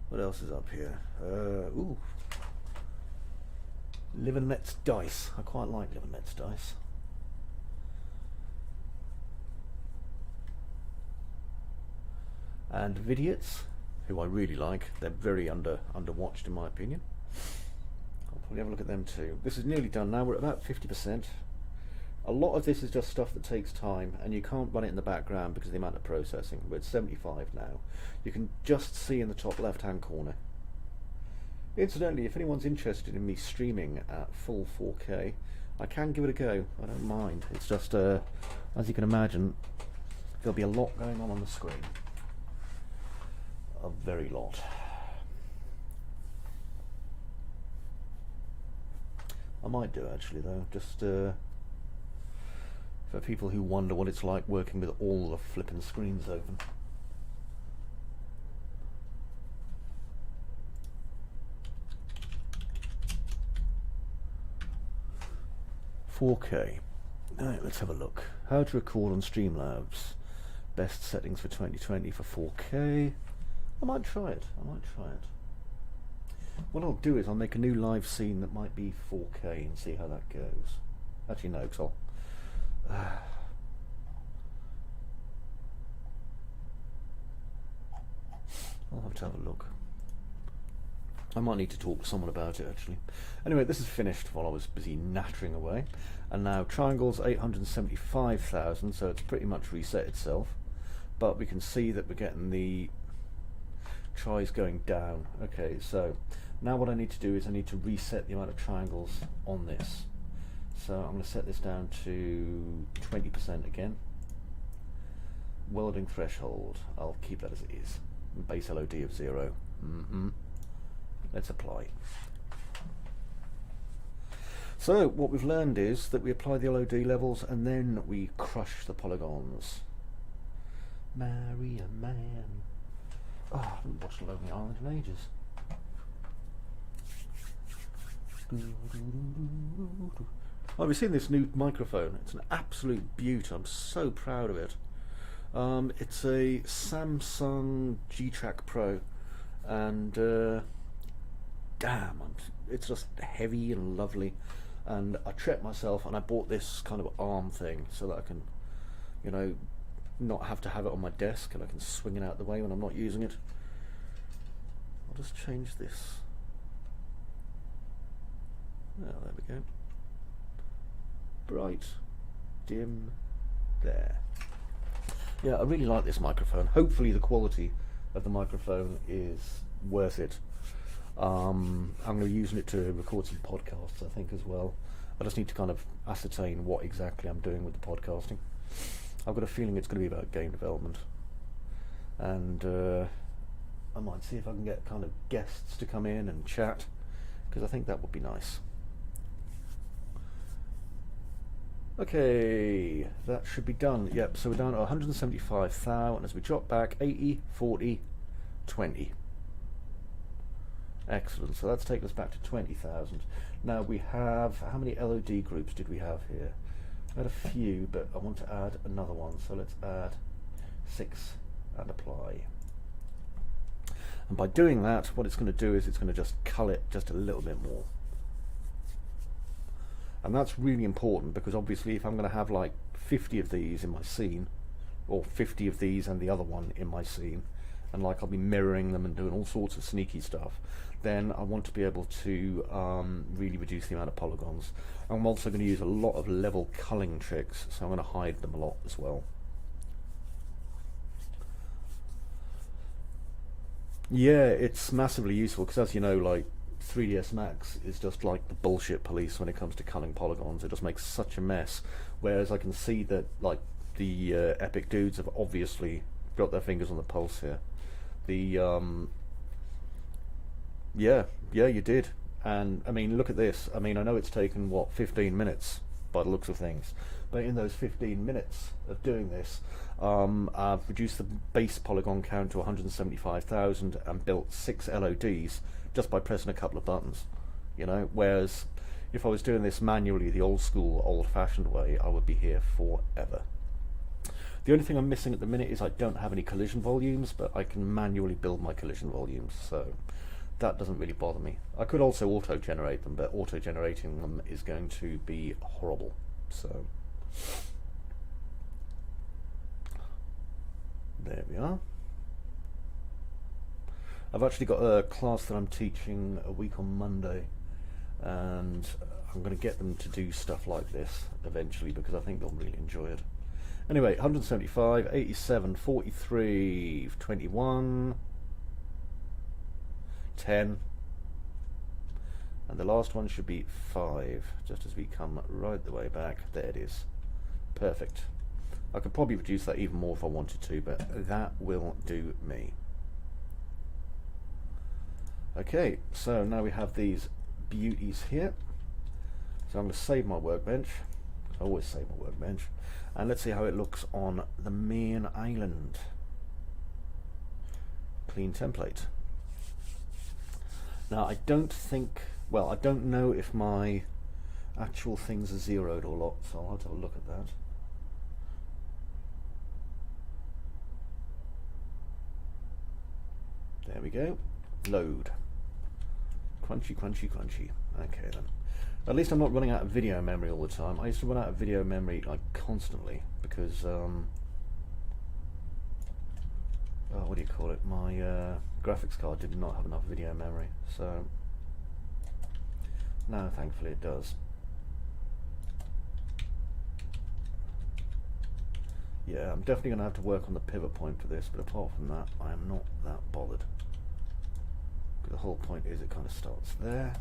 A: What else is up here? Ooh. Live and Let's Dice. I quite like Live and Let's Dice. And Vidiots, who I really like. They're very underwatched in my opinion. I'll probably have a look at them too. This is nearly done now. We're at about 50%. A lot of this is just stuff that takes time, and you can't run it in the background because of the amount of processing. We're at 75 now. You can just see in the top left hand corner. Incidentally, if anyone's interested in me streaming at full 4K, I can give it a go. I don't mind. It's just, as you can imagine, there'll be a lot going on the screen. A very lot. I might do actually though, just for people who wonder what it's like working with all the flipping screens open. .4K. Alright, let's have a look. How to record on Streamlabs. Best settings for 2020 for 4K. I might try it. What I'll do is I'll make a new live scene that might be 4K and see how that goes. Actually no, because I'll have to have a look. I might need to talk to someone about it actually. Anyway, this is finished while I was busy nattering away, and now triangle's 875,000, so it's pretty much reset itself, but we can see that we're getting the tries going down. Okay, so now what I need to do is I need to reset the amount of triangles on this. So I'm going to set this down to 20% again. Welding threshold, I'll keep that as it is. Base LOD of 0. Let's apply. So what we've learned is that we apply the LOD levels and then we crush the polygons. Marry a man. Oh, I haven't watched Lonely Island in ages. Oh, have you seen this new microphone? It's an absolute beaut. I'm so proud of it. It's a Samsung G-Track Pro, and damn, it's just heavy and lovely. And I treated myself, and I bought this kind of arm thing so that I can, you know, not have to have it on my desk, and I can swing it out the way when I'm not using it. I'll just change this. Oh, there we go. Bright, dim, there. Yeah, I really like this microphone. Hopefully the quality of the microphone is worth it. I'm going to be using it to record some podcasts, I think, as well. I just need to kind of ascertain what exactly I'm doing with the podcasting. I've got a feeling it's going to be about game development, and I might see if I can get kind of guests to come in and chat, because I think that would be nice. Okay, that should be done. Yep, so we're down to 175,000, and as we drop back, 80, 40, 20. Excellent, so that's taken us back to 20,000. Now we have, how many LOD groups did we have here? I had a few, but I want to add another one, so let's add 6 and apply. And by doing that, what it's going to do is it's going to just cull it just a little bit more. And that's really important, because obviously if I'm going to have like 50 of these in my scene, or 50 of these and the other one in my scene, and like I'll be mirroring them and doing all sorts of sneaky stuff, then I want to be able to really reduce the amount of polygons. I'm also going to use a lot of level culling tricks, so I'm going to hide them a lot as well. Yeah, it's massively useful, because as you know, like 3ds Max is just like the bullshit police when it comes to culling polygons. It just makes such a mess, whereas I can see that like the epic dudes have obviously got their fingers on the pulse here. The yeah, you did. And I mean, look at this. I mean, I know it's taken what, 15 minutes by the looks of things, but in those 15 minutes of doing this, I've reduced the base polygon count to 175,000 and built 6 LODs just by pressing a couple of buttons, you know. Whereas if I was doing this manually the old school, old-fashioned way, I would be here forever. The only thing I'm missing at the minute is I don't have any collision volumes, but I can manually build my collision volumes, so that doesn't really bother me. I could also auto-generate them, but auto-generating them is going to be horrible. So there we are. I've actually got a class that I'm teaching a week on Monday, and I'm going to get them to do stuff like this eventually, because I think they'll really enjoy it. Anyway, 175, 87, 43, 21, 10, and the last one should be 5, just as we come right the way back. There it is. Perfect. I could probably reduce that even more if I wanted to, but that will do me. Okay, so now we have these beauties here. So I'm going to save my workbench. I always save my workbench. And let's see how it looks on the main island. Clean template. Now I don't think, well, I don't know if my actual things are zeroed or not, so I'll have to have a look at that. There we go. Load. Crunchy, crunchy, crunchy. Okay then. At least I'm not running out of video memory all the time. I used to run out of video memory like constantly, because oh, what do you call it? My graphics card did not have enough video memory. So now thankfully it does. Yeah, I'm definitely going to have to work on the pivot point for this, but apart from that, I am not that bothered. The whole point is it kind of starts there.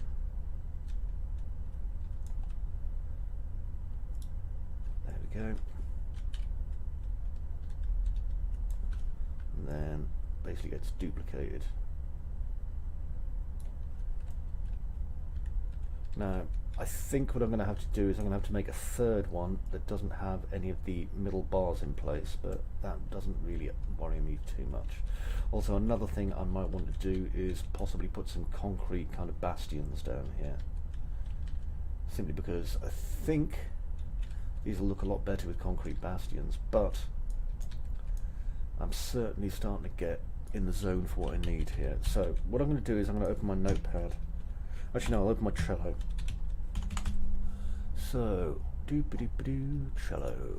A: There we go. And then basically gets duplicated. Now, I think what I'm going to have to do is I'm going to have to make a third one that doesn't have any of the middle bars in place, but that doesn't really worry me too much. Also, another thing I might want to do is possibly put some concrete kind of bastions down here, simply because I think these will look a lot better with concrete bastions, but I'm certainly starting to get in the zone for what I need here. So what I'm going to do is I'm going to open my notepad. Actually no, I'll open my Trello. So, doop-a-doop-a-doo, Trello.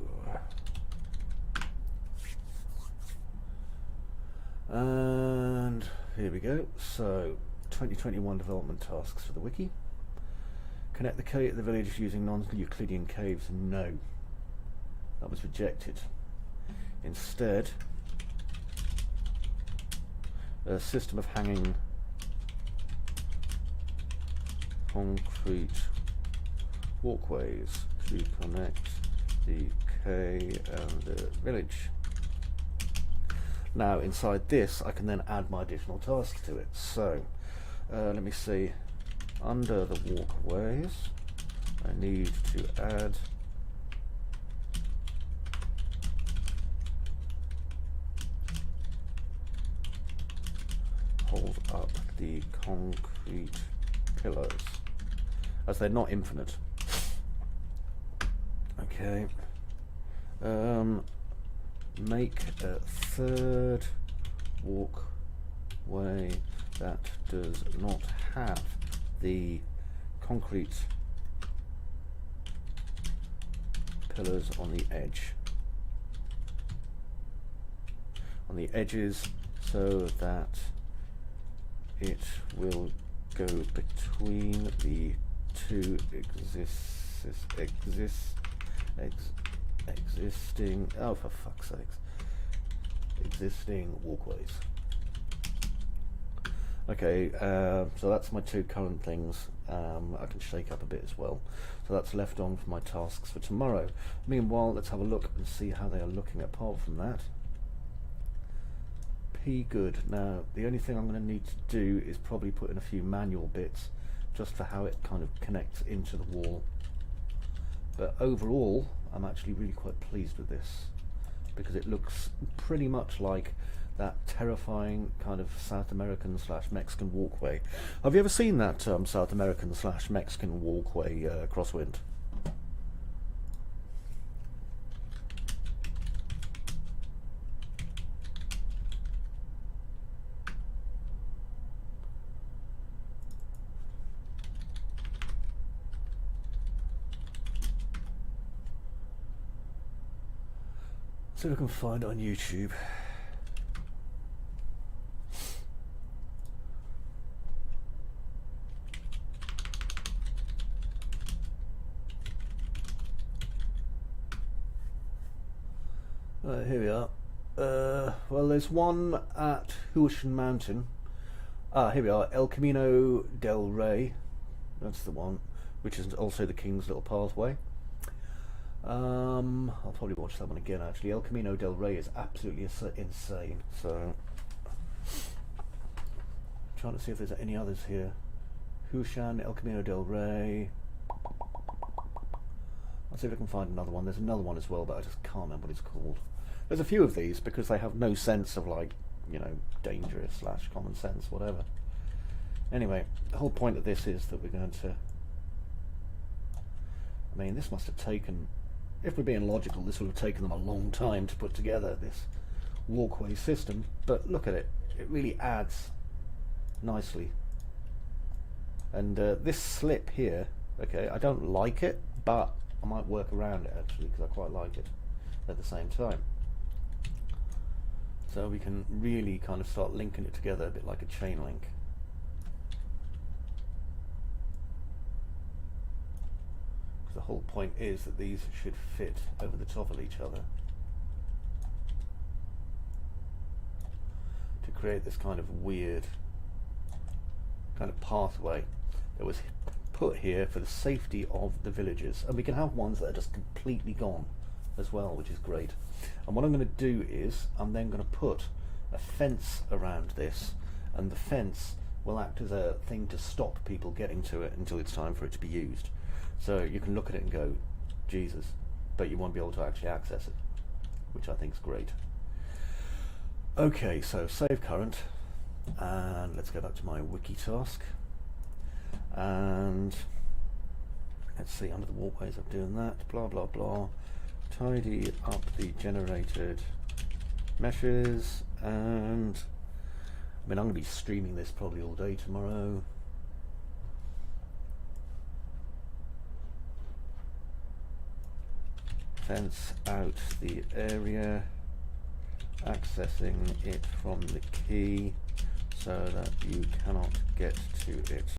A: And here we go. So 2021 development tasks for the wiki. Connect the Quay at the village using non-Euclidean caves. No, that was rejected. Instead, a system of hanging concrete walkways to connect the Quay and the village. Now inside this I can then add my additional tasks to it. So let me see. under the walkways, I need to add hold up the concrete pillars, as they're not infinite. Okay. Make a third walkway that does not have the concrete pillars on the edge. On the edges, so that it will go between the two existing, oh for fuck's sakes, existing walkways. Okay, so that's my two current things. I can shake up a bit as well. So that's left on for my tasks for tomorrow. Meanwhile, let's have a look and see how they are looking apart from that. P good. Now, the only thing I'm going to need to do is probably put in a few manual bits just for how it kind of connects into the wall. But overall, I'm actually really quite pleased with this, because it looks pretty much like that terrifying kind of South American / Mexican walkway. Have you ever seen that South American / Mexican walkway, Crosswind? See if I can find it on YouTube. Here we are. Well, there's one at Huashan Mountain. Here we are, El Camino del Rey. That's the one, which is also the King's Little Pathway. I'll probably watch that one again actually. El Camino del Rey is absolutely insane. So, trying to see if there's any others here. Huashan, El Camino del Rey. I'll see if I can find another one. There's another one as well, but I just can't remember what it's called. There's a few of these because they have no sense of, like, you know, dangerous / common sense, whatever. Anyway, the whole point of this is that we're going to, I mean, this must have taken, if we're being logical, this would have taken them a long time to put together, this walkway system, but look at it, it really adds nicely. And this slip here, okay, I don't like it, but I might work around it actually, because I quite like it at the same time. So we can really kind of start linking it together a bit like a chain link. The whole point is that these should fit over the top of each other to create this kind of weird kind of pathway that was put here for the safety of the villagers. And we can have ones that are just completely gone as well, which is great. And what I'm going to do is I'm then going to put a fence around this, and the fence will act as a thing to stop people getting to it until it's time for it to be used. So you can look at it and go, Jesus, but you won't be able to actually access it, which I think is great. Okay, so save current, and let's go back to my wiki task, and let's see, under the walkways I'm doing that, blah blah blah, tidy up the generated meshes, and I mean, I'm going to be streaming this probably all day tomorrow. Fence out the area, accessing it from the key so that you cannot get to it.